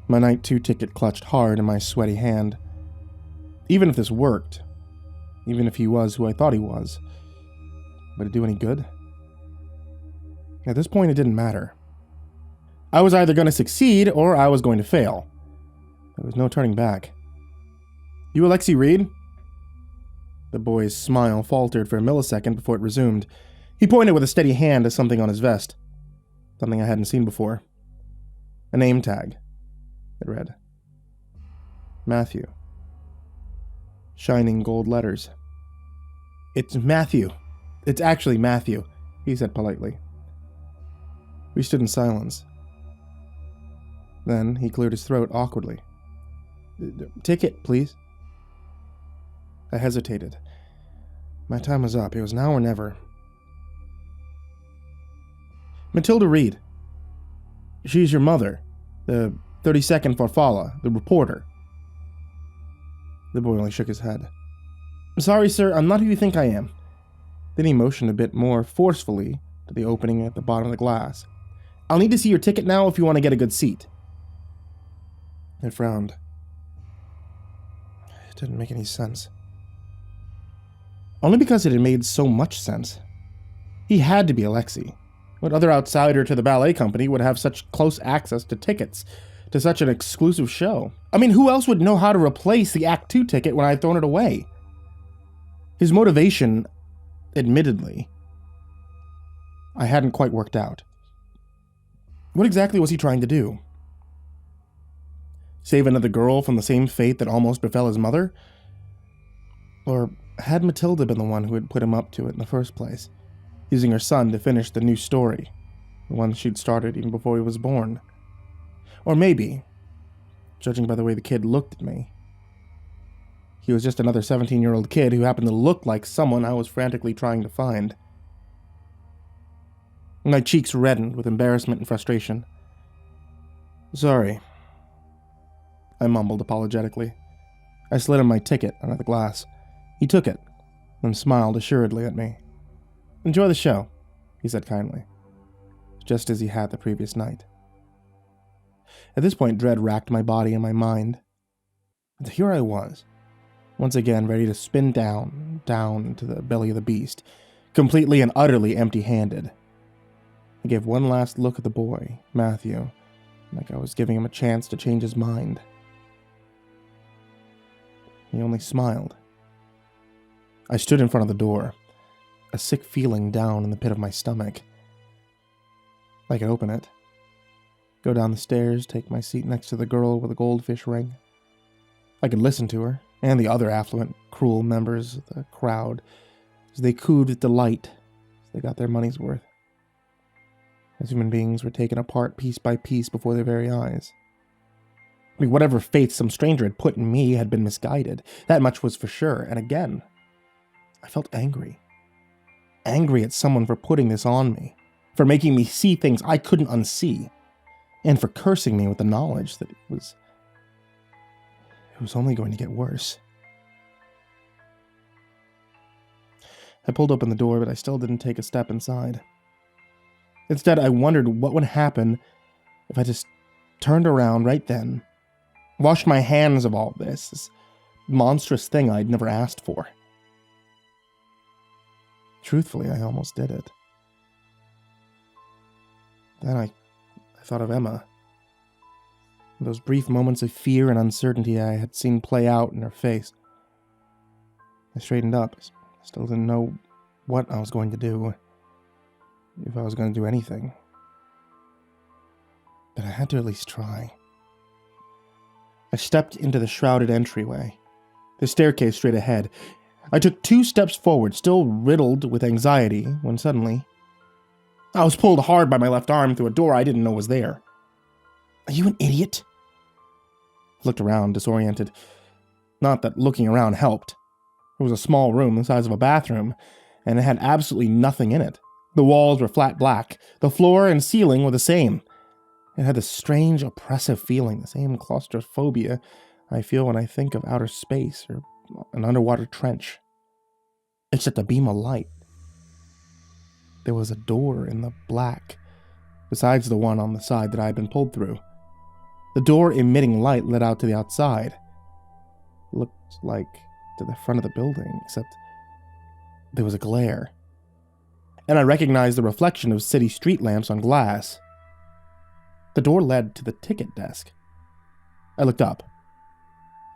my Night 2 ticket clutched hard in my sweaty hand. Even if this worked, even if he was who I thought he was, would it do any good? At this point, it didn't matter. I was either going to succeed or I was going to fail. There was no turning back. "You Alexei Reed?" The boy's smile faltered for a millisecond before it resumed. He pointed with a steady hand to something on his vest. Something I hadn't seen before. A name tag. It read, Matthew. Shining gold letters. "It's Matthew. It's actually Matthew," he said politely. We stood in silence. Then he cleared his throat awkwardly. "Ticket, please." I hesitated. My time was up. It was now or never. "Matilda Reed. She's your mother. The 32nd Farfalla, the reporter." The boy only shook his head. "Sorry, sir, I'm not who you think I am." Then he motioned a bit more forcefully to the opening at the bottom of the glass. "I'll need to see your ticket now if you want to get a good seat." I frowned. It didn't make any sense. Only because it had made so much sense. He had to be Alexei. What other outsider to the ballet company would have such close access to tickets to such an exclusive show? I mean, who else would know how to replace the Act 2 ticket when I'd thrown it away? His motivation, admittedly, I hadn't quite worked out. What exactly was he trying to do? Save another girl from the same fate that almost befell his mother? Or had Matilda been the one who had put him up to it in the first place, using her son to finish the new story, the one she'd started even before he was born? Or maybe, judging by the way the kid looked at me, he was just another 17-year-old kid who happened to look like someone I was frantically trying to find. My cheeks reddened with embarrassment and frustration. "Sorry," I mumbled apologetically. I slid him my ticket under the glass. He took it, and smiled assuredly at me. "Enjoy the show," he said kindly, just as he had the previous night. At this point, dread racked my body and my mind. And here I was, once again ready to spin down into the belly of the beast, completely and utterly empty-handed. I gave one last look at the boy, Matthew, like I was giving him a chance to change his mind. He only smiled. I stood in front of the door, a sick feeling down in the pit of my stomach. I could open it, go down the stairs, take my seat next to the girl with a goldfish ring. I could listen to her, and the other affluent, cruel members of the crowd, as they cooed with delight as they got their money's worth. As human beings were taken apart piece by piece before their very eyes. I mean, whatever faith some stranger had put in me had been misguided. That much was for sure, and again, I felt angry. Angry at someone for putting this on me, for making me see things I couldn't unsee, and for cursing me with the knowledge that it was only going to get worse. I pulled open the door, but I still didn't take a step inside. Instead, I wondered what would happen if I just turned around right then, washed my hands of all this monstrous thing I'd never asked for. Truthfully, I almost did it. Then I thought of Emma. Those brief moments of fear and uncertainty I had seen play out in her face. I straightened up. I still didn't know what I was going to do, if I was going to do anything. But I had to at least try. I stepped into the shrouded entryway, the staircase straight ahead. I took 2 steps forward, still riddled with anxiety, when suddenly I was pulled hard by my left arm through a door I didn't know was there. "Are you an idiot?" I looked around, disoriented. Not that looking around helped. It was a small room the size of a bathroom, and it had absolutely nothing in it. The walls were flat black. The floor and ceiling were the same. It had this strange, oppressive feeling, the same claustrophobia I feel when I think of outer space or an underwater trench. Except a beam of light. There was a door in the black, besides the one on the side that I had been pulled through. The door emitting light led out to the outside. It looked like to the front of the building, except there was a glare. And I recognized the reflection of city street lamps on glass. The door led to the ticket desk. I looked up.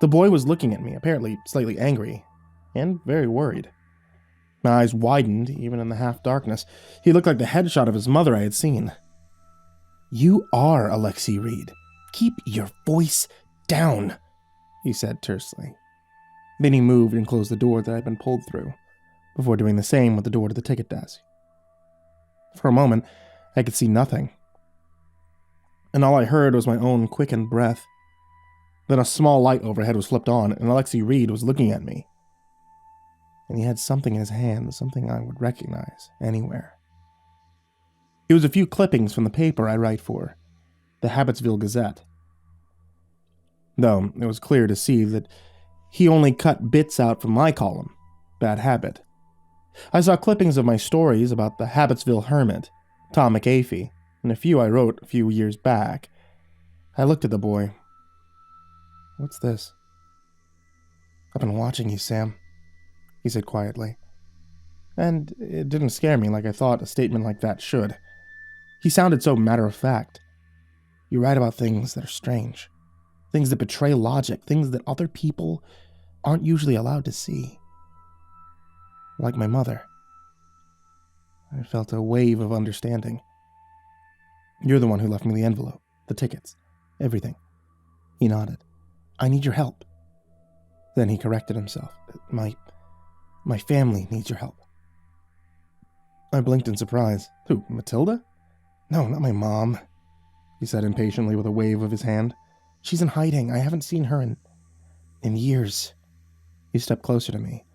The boy was looking at me, apparently slightly angry, and very worried. My eyes widened, even in the half-darkness. He looked like the headshot of his mother I had seen. "You are Alexei Reed. Keep your voice down," he said tersely. Then he moved and closed the door that I had been pulled through, before doing the same with the door to the ticket desk. For a moment, I could see nothing, and all I heard was my own quickened breath. Then a small light overhead was flipped on, and Alexei Reed was looking at me. And he had something in his hand, something I would recognize anywhere. It was a few clippings from the paper I write for, the Habitsville Gazette. Though it was clear to see that he only cut bits out from my column, Bad Habit, I saw clippings of my stories about the Habitsville Hermit, Tom McAfee, and a few I wrote a few years back. I looked at the boy. "What's this?" "I've been watching you, Sam," he said quietly. And it didn't scare me like I thought a statement like that should. He sounded so matter-of-fact. "You write about things that are strange, things that betray logic, things that other people aren't usually allowed to see. Like my mother." I felt a wave of understanding. "You're the one who left me the envelope, the tickets, everything." He nodded. "I need your help." Then he corrected himself. My family needs your help." I blinked in surprise. "Who, Matilda?" "No, not my mom," he said impatiently with a wave of his hand. "She's in hiding. I haven't seen her in years." He stepped closer to me,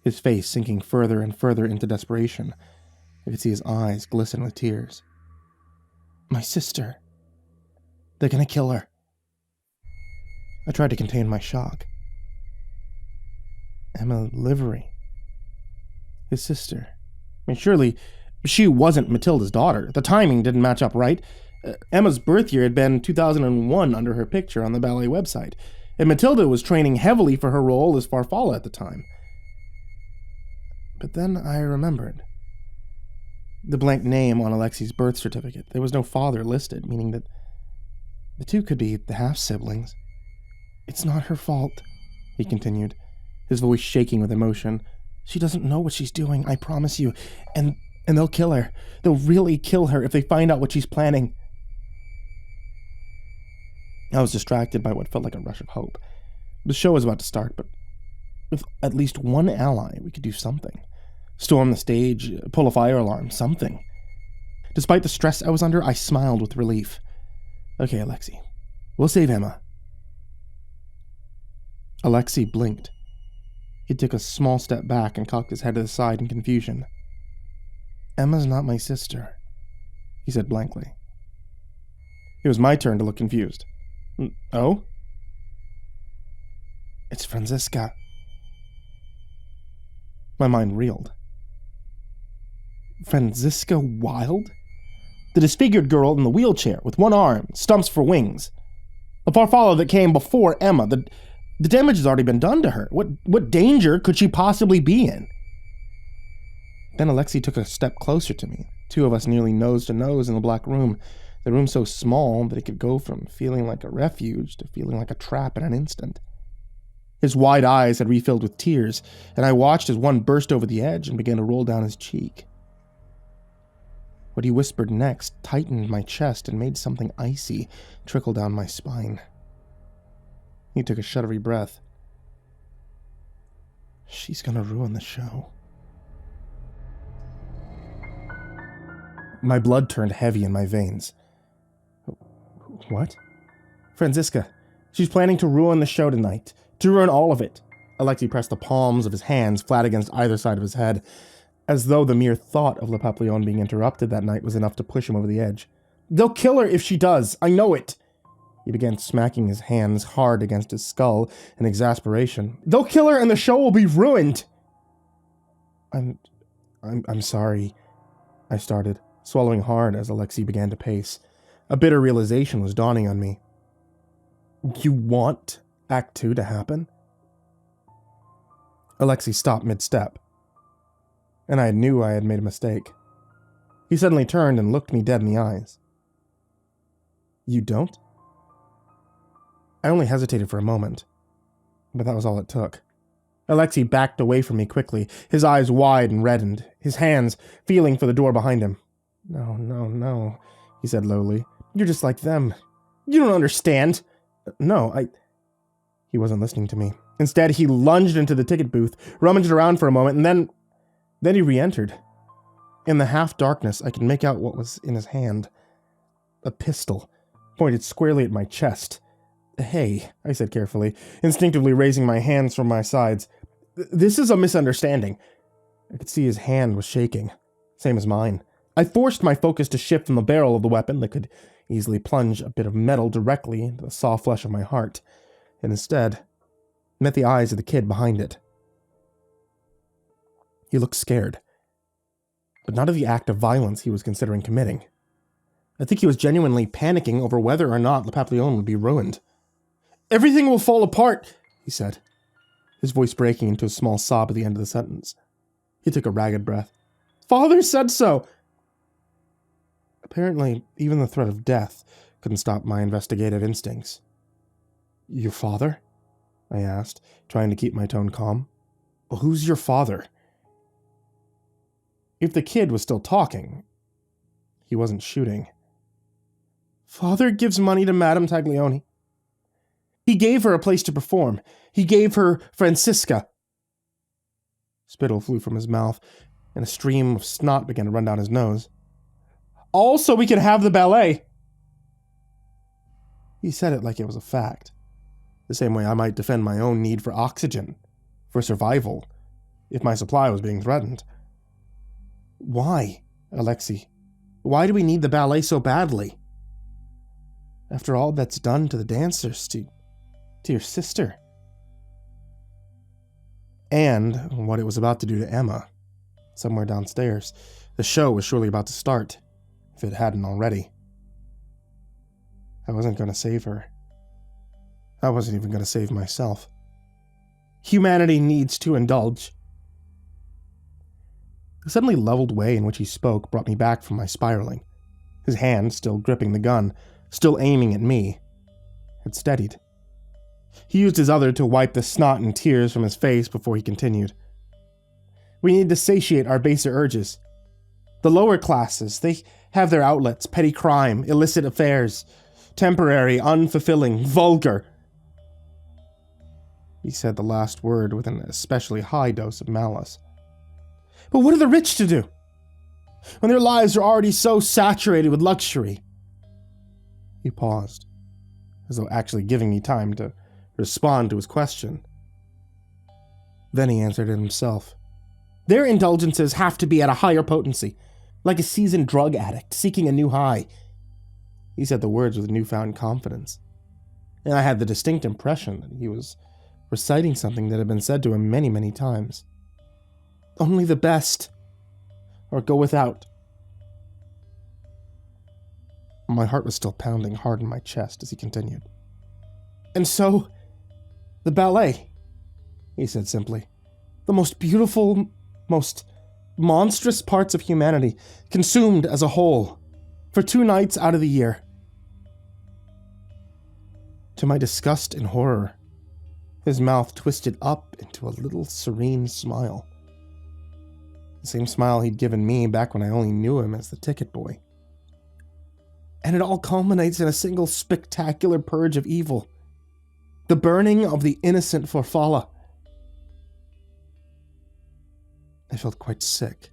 his face sinking further and further into desperation. I could see his eyes glisten with tears. "My sister. They're gonna kill her." I tried to contain my shock. Emma Livery. His sister. I mean, surely she wasn't Matilda's daughter. The timing didn't match up right. Emma's birth year had been 2001 under her picture on the ballet website, and Matilda was training heavily for her role as Farfalla at the time. But then I remembered. The blank name on Alexi's birth certificate. There was no father listed, meaning that the two could be the half-siblings. "It's not her fault," he continued, his voice shaking with emotion. "She doesn't know what she's doing, I promise you. And they'll kill her. They'll really kill her if they find out what she's planning." I was distracted by what felt like a rush of hope. The show was about to start, but with at least one ally, we could do something. Storm the stage, pull a fire alarm, something. Despite the stress I was under, I smiled with relief. "Okay, Alexi, we'll save Emma." Alexi blinked. He took a small step back and cocked his head to the side in confusion. "Emma's not my sister," he said blankly. It was my turn to look confused. "Oh?" "It's Franziska." My mind reeled. Franziska Wilde? The disfigured girl in the wheelchair with one arm, stumps for wings. The Farfalla that came before Emma. The damage has already been done to her. What danger could she possibly be in? Then Alexi took a step closer to me, two of us nearly nose to nose in the black room, the room so small that it could go from feeling like a refuge to feeling like a trap in an instant. His wide eyes had refilled with tears, and I watched as one burst over the edge and began to roll down his cheek. What he whispered next tightened my chest and made something icy trickle down my spine. He took a shuddery breath. "She's gonna ruin the show." My blood turned heavy in my veins. "What?" "Franziska. She's planning to ruin the show tonight. To ruin all of it." Alexi pressed the palms of his hands flat against either side of his head, as though the mere thought of Le Papillon being interrupted that night was enough to push him over the edge. "They'll kill her if she does. I know it." He began smacking his hands hard against his skull in exasperation. "They'll kill her and the show will be ruined." I'm sorry," I started, swallowing hard as Alexi began to pace. A bitter realization was dawning on me. "You want Act 2 to happen?" Alexi stopped mid-step, and I knew I had made a mistake. He suddenly turned and looked me dead in the eyes. "You don't?" I only hesitated for a moment, but that was all it took. Alexi backed away from me quickly, his eyes wide and reddened, his hands feeling for the door behind him. No, he said lowly. "You're just like them. You don't understand." "No, He wasn't listening to me. Instead, he lunged into the ticket booth, rummaged around for a moment, and then he re-entered. In the half-darkness, I could make out what was in his hand. A pistol, pointed squarely at my chest. "Hey," I said carefully, instinctively raising my hands from my sides. "This is a misunderstanding." I could see his hand was shaking, same as mine. I forced my focus to shift from the barrel of the weapon that could easily plunge a bit of metal directly into the soft flesh of my heart, and instead met the eyes of the kid behind it. He looked scared, but not of the act of violence he was considering committing. I think he was genuinely panicking over whether or not Le Papillon would be ruined. "Everything will fall apart," he said, his voice breaking into a small sob at the end of the sentence. He took a ragged breath. "Father said so." Apparently, even the threat of death couldn't stop my investigative instincts. "Your father?" I asked, trying to keep my tone calm. "Who's your father?" If the kid was still talking, he wasn't shooting. "Father gives money to Madame Taglioni. He gave her a place to perform. He gave her Francisca." Spittle flew from his mouth, and a stream of snot began to run down his nose. "All so we could have the ballet." He said it like it was a fact, the same way I might defend my own need for oxygen, for survival, if my supply was being threatened. "Why, Alexei? Why do we need the ballet so badly? After all that's done to the dancers, to your sister." And what it was about to do to Emma, somewhere downstairs. The show was surely about to start, if it hadn't already. I wasn't going to save her. I wasn't even going to save myself. Humanity needs to indulge. The suddenly leveled way in which he spoke brought me back from my spiraling. His hand, still gripping the gun, still aiming at me, had steadied. He used his other to wipe the snot and tears from his face before he continued. "We need to satiate our baser urges. The lower classes, they have their outlets: petty crime, illicit affairs, temporary, unfulfilling, vulgar." He said the last word with an especially high dose of malice. "But what are the rich to do, when their lives are already so saturated with luxury?" He paused, as though actually giving me time to respond to his question. Then he answered it himself. "Their indulgences have to be at a higher potency, like a seasoned drug addict seeking a new high." He said the words with newfound confidence, and I had the distinct impression that he was reciting something that had been said to him many, many times. "Only the best, or go without." My heart was still pounding hard in my chest as he continued. "And so, the ballet," he said simply. "The most beautiful, most monstrous parts of humanity, consumed as a whole, for 2 nights out of the year." To my disgust and horror, his mouth twisted up into a little serene smile. The same smile he'd given me back when I only knew him as the ticket boy. "And it all culminates in a single spectacular purge of evil. The burning of the innocent Farfalla." I felt quite sick.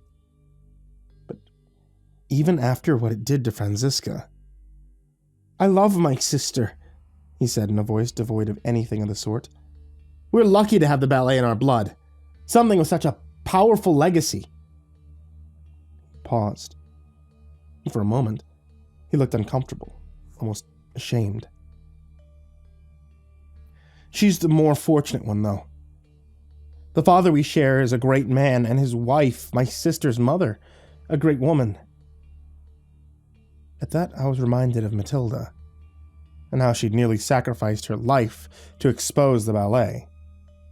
But even after what it did to Francisca... "I love my sister," he said in a voice devoid of anything of the sort. "We're lucky to have the ballet in our blood. Something with such a powerful legacy." He paused. And for a moment, he looked uncomfortable, almost ashamed. "She's the more fortunate one, though. The father we share is a great man, and his wife, my sister's mother, a great woman." At that, I was reminded of Matilda, and how she'd nearly sacrificed her life to expose the ballet.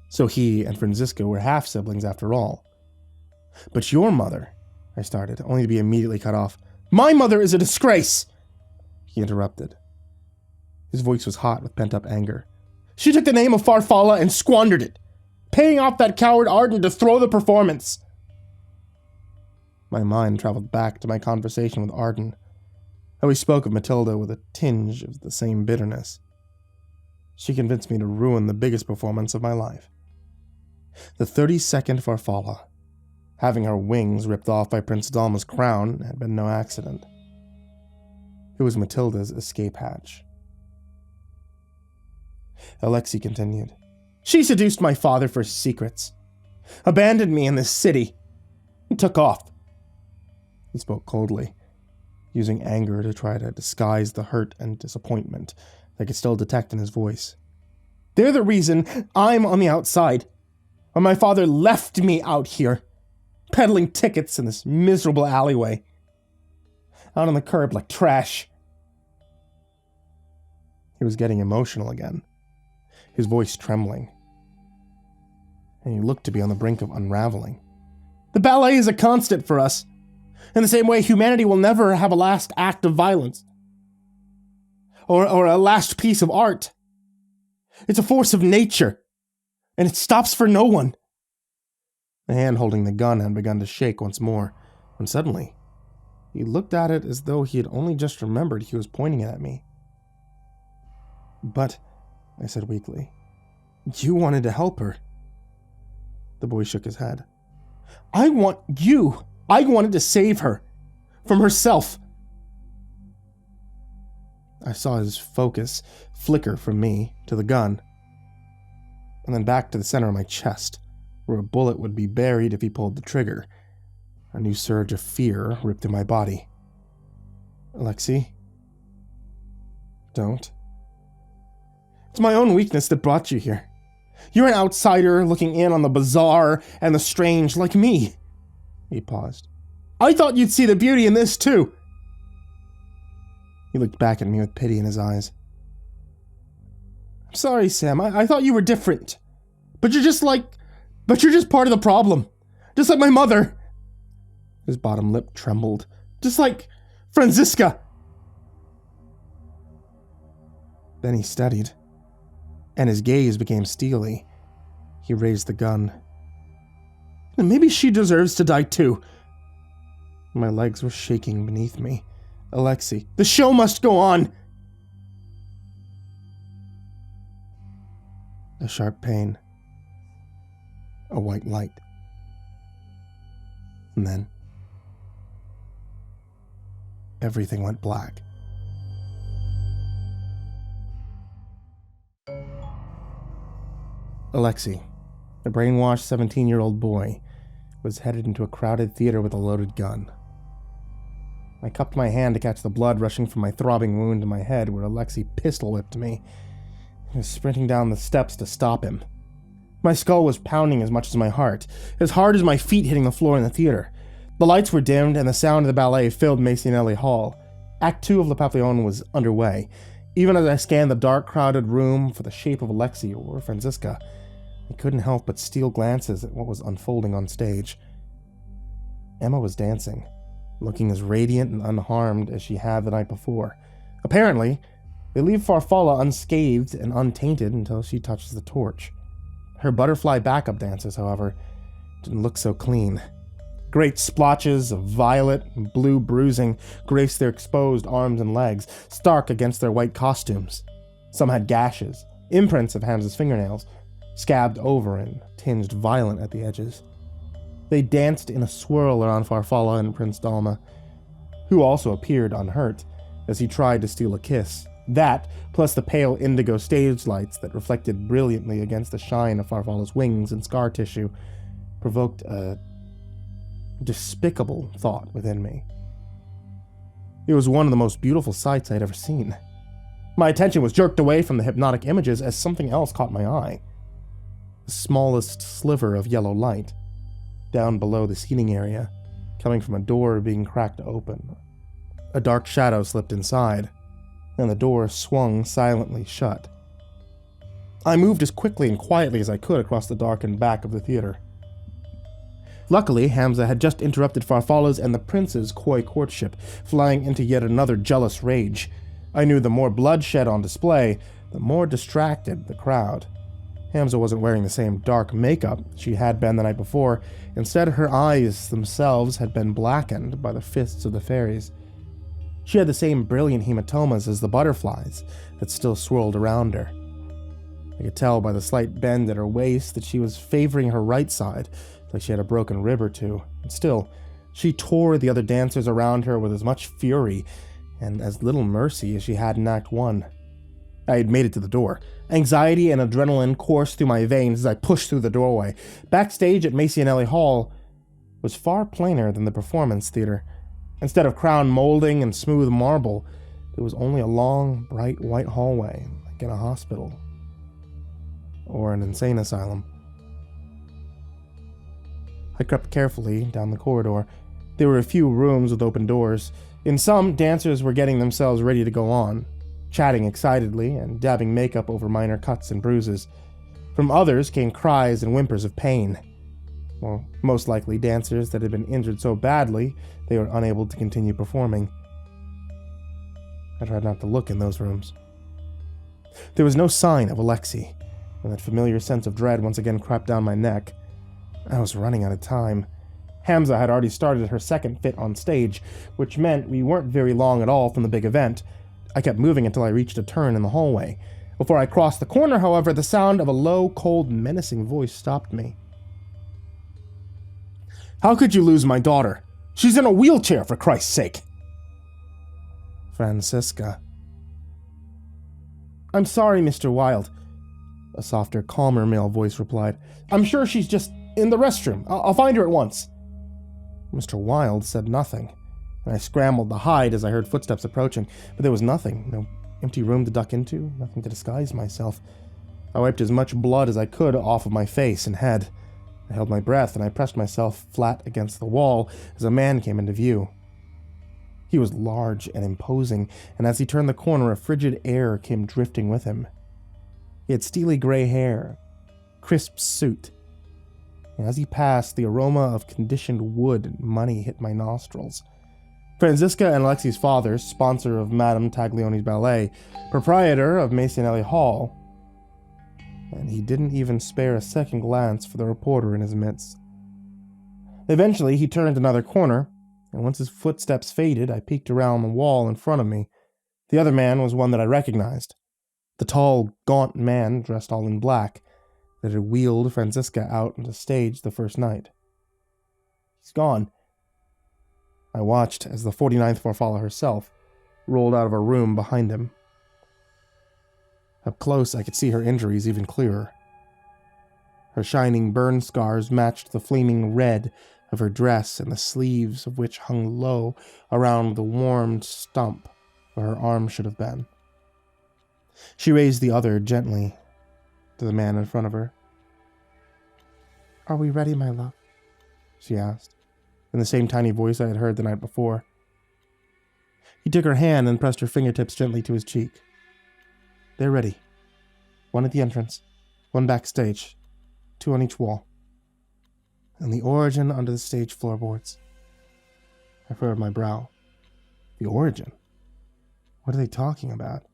So he and Francisca were half-siblings after all. "But your mother," I started, only to be immediately cut off. "My mother is a disgrace!" He interrupted. His voice was hot with pent-up anger. "She took the name of Farfalla and squandered it, paying off that coward Arden to throw the performance." My mind traveled back to my conversation with Arden, how he spoke of Matilda with a tinge of the same bitterness. She convinced me to ruin the biggest performance of my life. The 32nd Farfalla, having her wings ripped off by Prince Dalma's crown, had been no accident. It was Matilda's escape hatch. Alexei continued. "She seduced my father for his secrets, abandoned me in this city, and took off." He spoke coldly, using anger to try to disguise the hurt and disappointment I could still detect in his voice. "They're the reason I'm on the outside, when my father left me out here. peddling tickets in this miserable alleyway. Out on the curb like trash. He was getting emotional again, his voice trembling. And he looked to be on the brink of unraveling. The ballet is a constant for us. In the same way, humanity will never have a last act of violence. Or a last piece of art. It's a force of nature. And it stops for no one. The hand holding the gun had begun to shake once more, when suddenly, he looked at it as though he had only just remembered he was pointing it at me. But, I said weakly, you wanted to help her. The boy shook his head. I wanted to save her. From herself. I saw his focus flicker from me to the gun, and then back to the center of my chest, where a bullet would be buried if he pulled the trigger. A new surge of fear ripped through my body. Alexei? Don't. It's my own weakness that brought you here. You're an outsider looking in on the bizarre and the strange like me. He paused. I thought you'd see the beauty in this too. He looked back at me with pity in his eyes. I'm sorry, Sam. I thought you were different. But you're just part of the problem. Just like my mother. His bottom lip trembled. Just like Franziska. Then he steadied, and his gaze became steely. He raised the gun. And maybe she deserves to die too. My legs were shaking beneath me. Alexei, the show must go on! A sharp pain. A white light. And then, everything went black. Alexei, the brainwashed 17-year-old boy, was headed into a crowded theater with a loaded gun. I cupped my hand to catch the blood rushing from my throbbing wound to my head where Alexei pistol-whipped me. I was sprinting down the steps to stop him. My skull was pounding as much as my heart, as hard as my feet hitting the floor in the theater. The lights were dimmed and the sound of the ballet filled Mcmeekin Hall. Act 2 of Le Papillon was underway. Even as I scanned the dark, crowded room for the shape of Alexei or Franziska, I couldn't help but steal glances at what was unfolding on stage. Emma was dancing, looking as radiant and unharmed as she had the night before. Apparently, they leave Farfalla unscathed and untainted until she touches the torch. Her butterfly backup dances, however, didn't look so clean. Great splotches of violet and blue bruising graced their exposed arms and legs, stark against their white costumes. Some had gashes, imprints of Hamza's fingernails, scabbed over and tinged violet at the edges. They danced in a swirl around Farfalla and Prince Dalma, who also appeared unhurt as he tried to steal a kiss. That, plus the pale indigo stage lights that reflected brilliantly against the shine of Farfalla's wings and scar tissue, provoked a despicable thought within me. It was one of the most beautiful sights I'd ever seen. My attention was jerked away from the hypnotic images as something else caught my eye. The smallest sliver of yellow light, down below the seating area, coming from a door being cracked open. A dark shadow slipped inside, and the door swung silently shut. I moved as quickly and quietly as I could across the darkened back of the theater. Luckily, Hamza had just interrupted Farfalla's and the prince's coy courtship, flying into yet another jealous rage. I knew the more bloodshed on display, the more distracted the crowd. Hamza wasn't wearing the same dark makeup she had been the night before. Instead, her eyes themselves had been blackened by the fists of the fairies. She had the same brilliant hematomas as the butterflies that still swirled around her. I could tell by the slight bend at her waist that she was favoring her right side, like she had a broken rib or two. And still, she tore the other dancers around her with as much fury and as little mercy as she had in Act 1. I had made it to the door. Anxiety and adrenaline coursed through my veins as I pushed through the doorway. Backstage at Mcmeekin Hall was far plainer than the performance theater. Instead of crown molding and smooth marble, there was only a long, bright white hallway, like in a hospital or an insane asylum. I crept carefully down the corridor. There were a few rooms with open doors. In some, dancers were getting themselves ready to go on, chatting excitedly and dabbing makeup over minor cuts and bruises. From others came cries and whimpers of pain. Well, most likely dancers that had been injured so badly they were unable to continue performing. I tried not to look in those rooms. There was no sign of Alexei, and that familiar sense of dread once again crept down my neck. I was running out of time. Hamza had already started her second fit on stage, which meant we weren't very long at all from the big event. I kept moving until I reached a turn in the hallway. Before I crossed the corner, however, the sound of a low, cold, menacing voice stopped me. "How could you lose my daughter? She's in a wheelchair, for Christ's sake!" Franziska. "I'm sorry, Mr. Wilde," a softer, calmer male voice replied. "I'm sure she's just in the restroom. I'll find her at once." Mr. Wilde said nothing, and I scrambled to hide as I heard footsteps approaching, but there was nothing. No empty room to duck into, nothing to disguise myself. I wiped as much blood as I could off of my face and head. I held my breath, and I pressed myself flat against the wall as a man came into view. He was large and imposing, and as he turned the corner, a frigid air came drifting with him. He had steely gray hair, crisp suit, and as he passed, the aroma of conditioned wood and money hit my nostrils. Franziska and Alexei's father, sponsor of Madame Taglioni's ballet, proprietor of Masonelli Hall, and he didn't even spare a second glance for the reporter in his midst. Eventually, he turned another corner, and once his footsteps faded, I peeked around the wall in front of me. The other man was one that I recognized. The tall, gaunt man, dressed all in black, that had wheeled Franziska out onto stage the first night. He's gone. I watched as the 49th Farfalla herself rolled out of a room behind him. Up close, I could see her injuries even clearer. Her shining burn scars matched the flaming red of her dress, and the sleeves of which hung low around the warmed stump where her arm should have been. She raised the other gently to the man in front of her. "Are we ready, my love?" she asked, in the same tiny voice I had heard the night before. He took her hand and pressed her fingertips gently to his cheek. "They're ready. One at the entrance, one backstage, 2 on each wall, and the origin under the stage floorboards." I furrowed my brow. The origin? What are they talking about?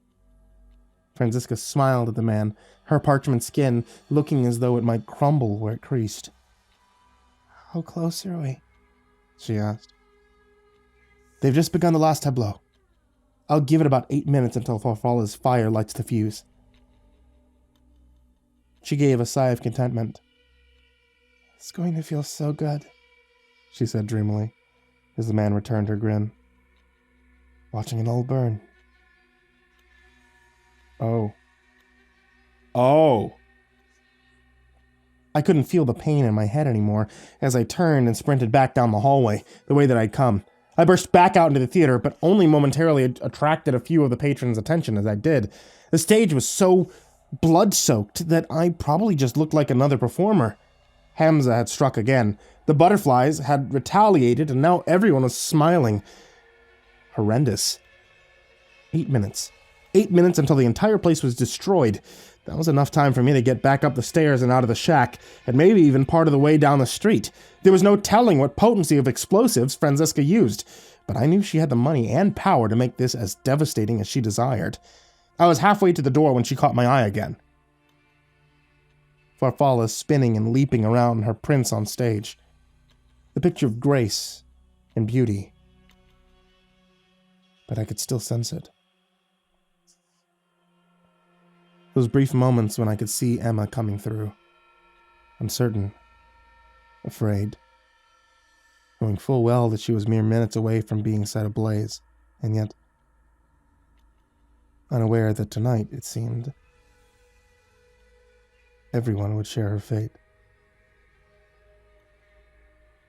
Franziska smiled at the man, her parchment skin looking as though it might crumble where it creased. "How close are we?" she asked. "They've just begun the last tableau. I'll give it about 8 minutes until Farfalla's fire lights the fuse." She gave a sigh of contentment. "It's going to feel so good," she said dreamily, as the man returned her grin. "Watching it all burn." Oh. I couldn't feel the pain in my head anymore as I turned and sprinted back down the hallway, the way that I'd come. I burst back out into the theater, but only momentarily attracted a few of the patrons' attention as I did. The stage was so blood-soaked that I probably just looked like another performer. Hamza had struck again. The butterflies had retaliated, and now everyone was smiling. Horrendous. 8 minutes. 8 minutes until the entire place was destroyed. That was enough time for me to get back up the stairs and out of the shack, and maybe even part of the way down the street. There was no telling what potency of explosives Franziska used, but I knew she had the money and power to make this as devastating as she desired. I was halfway to the door when she caught my eye again. Farfalla spinning and leaping around her prince on stage. The picture of grace and beauty. But I could still sense it. Those brief moments when I could see Emma coming through. Uncertain. Afraid. Knowing full well that she was mere minutes away from being set ablaze, and yet unaware that tonight, it seemed, everyone would share her fate.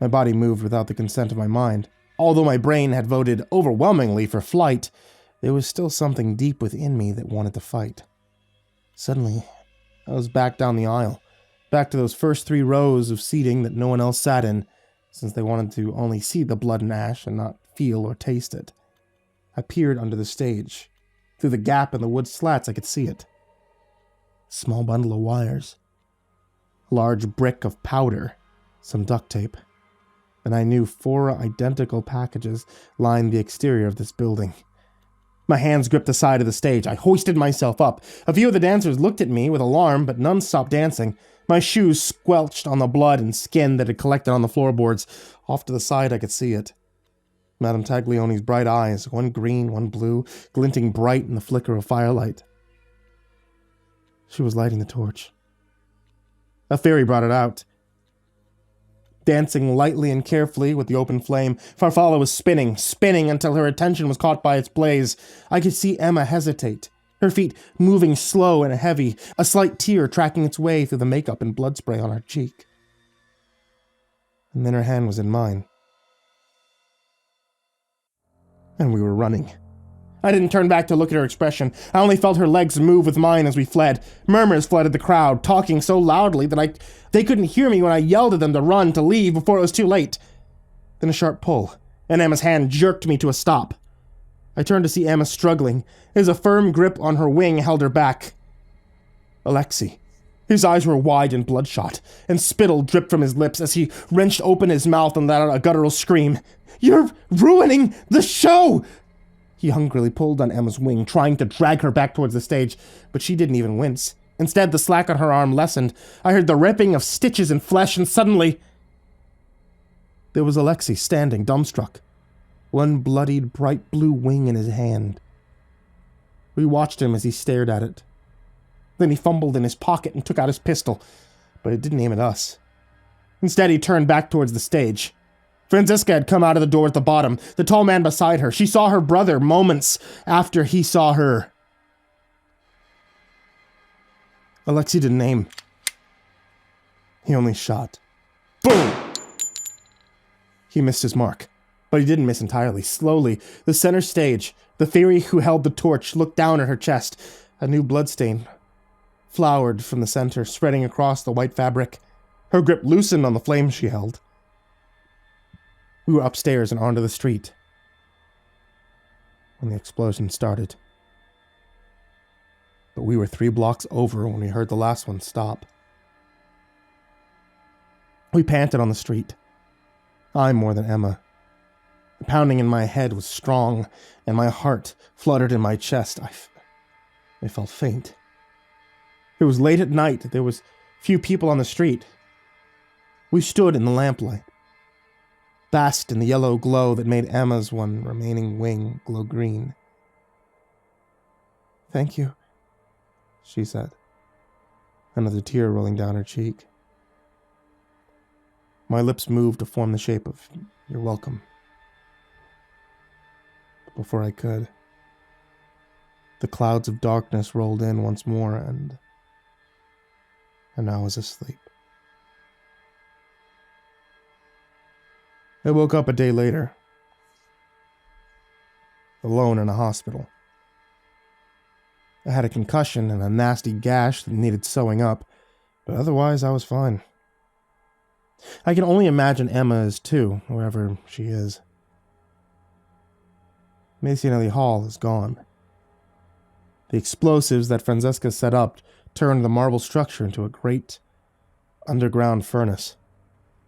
My body moved without the consent of my mind. Although my brain had voted overwhelmingly for flight, there was still something deep within me that wanted to fight. Suddenly, I was back down the aisle, back to those first 3 rows of seating that no one else sat in, since they wanted to only see the blood and ash and not feel or taste it. I peered under the stage. Through the gap in the wood slats, I could see it. A small bundle of wires. A large brick of powder. Some duct tape. And I knew 4 identical packages lined the exterior of this building. My hands gripped the side of the stage. I hoisted myself up. A few of the dancers looked at me with alarm, but none stopped dancing. My shoes squelched on the blood and skin that had collected on the floorboards. Off to the side, I could see it. Madame Taglioni's bright eyes, one green, one blue, glinting bright in the flicker of firelight. She was lighting the torch. A fairy brought it out. Dancing lightly and carefully with the open flame, Farfalla was spinning until her attention was caught by its blaze. I could see Emma hesitate, her feet moving slow and heavy, a slight tear tracking its way through the makeup and blood spray on her cheek. And then her hand was in mine. And we were running. I didn't turn back to look at her expression. I only felt her legs move with mine as we fled. Murmurs flooded the crowd, talking so loudly that they couldn't hear me when I yelled at them to run, to leave, before it was too late. Then a sharp pull, and Emma's hand jerked me to a stop. I turned to see Emma struggling, as a firm grip on her wing held her back. Alexei. His eyes were wide and bloodshot, and spittle dripped from his lips as he wrenched open his mouth and let out a guttural scream. "You're ruining the show!" He hungrily pulled on Emma's wing, trying to drag her back towards the stage, but she didn't even wince. Instead, the slack on her arm lessened. I heard the ripping of stitches and flesh, and suddenly there was Alexei standing, dumbstruck, one bloodied, bright blue wing in his hand. We watched him as he stared at it. Then he fumbled in his pocket and took out his pistol, but it didn't aim at us. Instead, he turned back towards the stage. Franziska had come out of the door at the bottom, the tall man beside her. She saw her brother moments after he saw her. Alexei didn't aim. He only shot. Boom! He missed his mark, but he didn't miss entirely. Slowly, the center stage, the fairy who held the torch looked down at her chest. A new bloodstain flowered from the center, spreading across the white fabric. Her grip loosened on the flame she held. We were upstairs and onto the street when the explosion started. But we were 3 blocks over when we heard the last one stop. We panted on the street. I more than Emma. The pounding in my head was strong, and my heart fluttered in my chest. I felt faint. It was late at night. There was few people on the street. We stood in the lamplight, basked in the yellow glow that made Emma's one remaining wing glow green. "Thank you," she said, another tear rolling down her cheek. My lips moved to form the shape of "You're welcome." But before I could, the clouds of darkness rolled in once more, and I was asleep. I woke up a day later, alone in a hospital. I had a concussion and a nasty gash that needed sewing up, but otherwise I was fine. I can only imagine Emma is too, wherever she is. Masonelli Hall is gone. The explosives that Franziska set up turned the marble structure into a great underground furnace,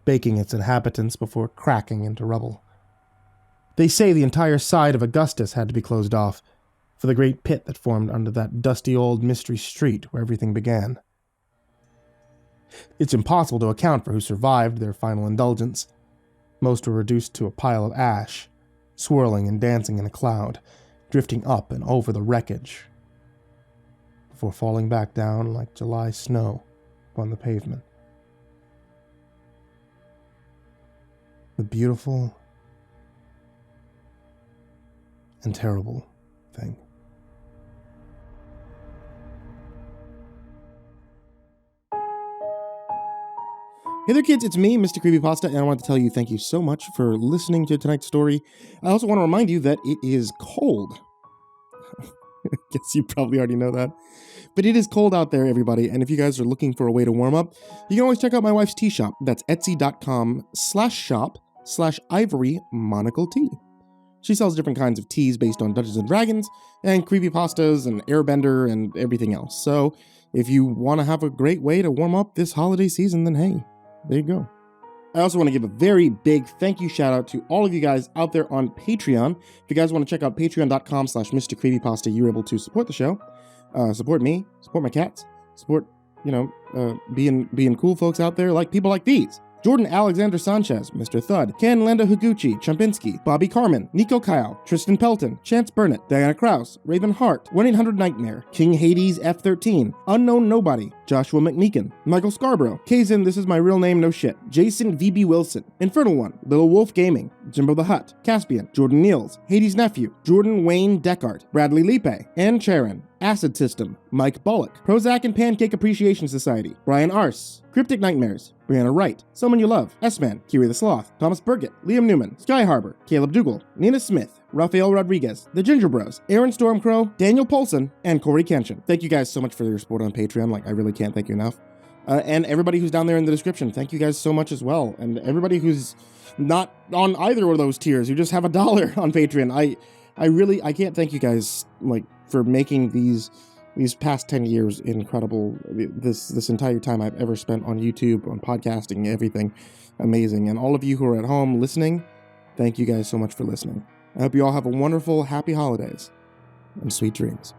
baking its inhabitants before cracking into rubble. They say the entire side of Augustus had to be closed off for the great pit that formed under that dusty old mystery street where everything began. It's impossible to account for who survived their final indulgence. Most were reduced to a pile of ash, swirling and dancing in a cloud, drifting up and over the wreckage, before falling back down like July snow upon the pavement. The beautiful and terrible thing. Hey there kids, it's me, MrCreepyPasta, and I want to tell you thank you so much for listening to tonight's story. I also want to remind you that it is cold. I guess you probably already know that. But it is cold out there, everybody, and if you guys are looking for a way to warm up, you can always check out my wife's tea shop. That's etsy.com/shop/ivorymonocletea. She sells different kinds of teas based on Dungeons & Dragons, and creepypastas, and Airbender, and everything else. So, if you want to have a great way to warm up this holiday season, then hey, there you go. I also want to give a very big thank you shout out to all of you guys out there on Patreon. If you guys want to check out patreon.com/MrCreepyPasta, you're able to support the show, support me, support my cats, support, being cool folks out there, like people like these. Jordan Alexander Sanchez, Mr. Thud, Ken Lando Higuchi, Chompski, Bobby Karman, Nico Kaeo, Tristain Pelton, Chance Burnett, Diana Kraus, Raven Hart, 1-800-Nightmare, King Hades F13, Unknown Nobody, Joshua Mcmeekin, Michael Scharbrough, Kazan, ThisIsMyRealNameNoShit, Jason VB Wilson, InfernalOne, Lilwulfgaming, JimboTheHutt, Caspian, Jordan Niels, Hades Nephew, Jordan Wayne Deckard, Bradley Leipe, and Charron, Acid System, Mike Bullock, Prozac and Pancake Appreciation Society, Brian Arse, Cryptic Nightmares, Brianna Wright, Someone You Love, S-Man, Kiri the Sloth, Thomas Burgett, Liam Newman, Sky Harbor, Caleb Dougal, Nina Smith, Rafael Rodriguez, The Ginger Bros, Aaron Stormcrow, Daniel Polson, and Corey Kenshin. Thank you guys so much for your support on Patreon. I really can't thank you enough. And everybody who's down there in the description, thank you guys so much as well. And everybody who's not on either of those tiers, who just have $1 on Patreon, I can't thank you guys, for making these past 10 years incredible. This entire time I've ever spent on YouTube, on podcasting, everything amazing. And all of you who are at home listening, thank you guys so much for listening. I hope you all have a wonderful, happy holidays and sweet dreams.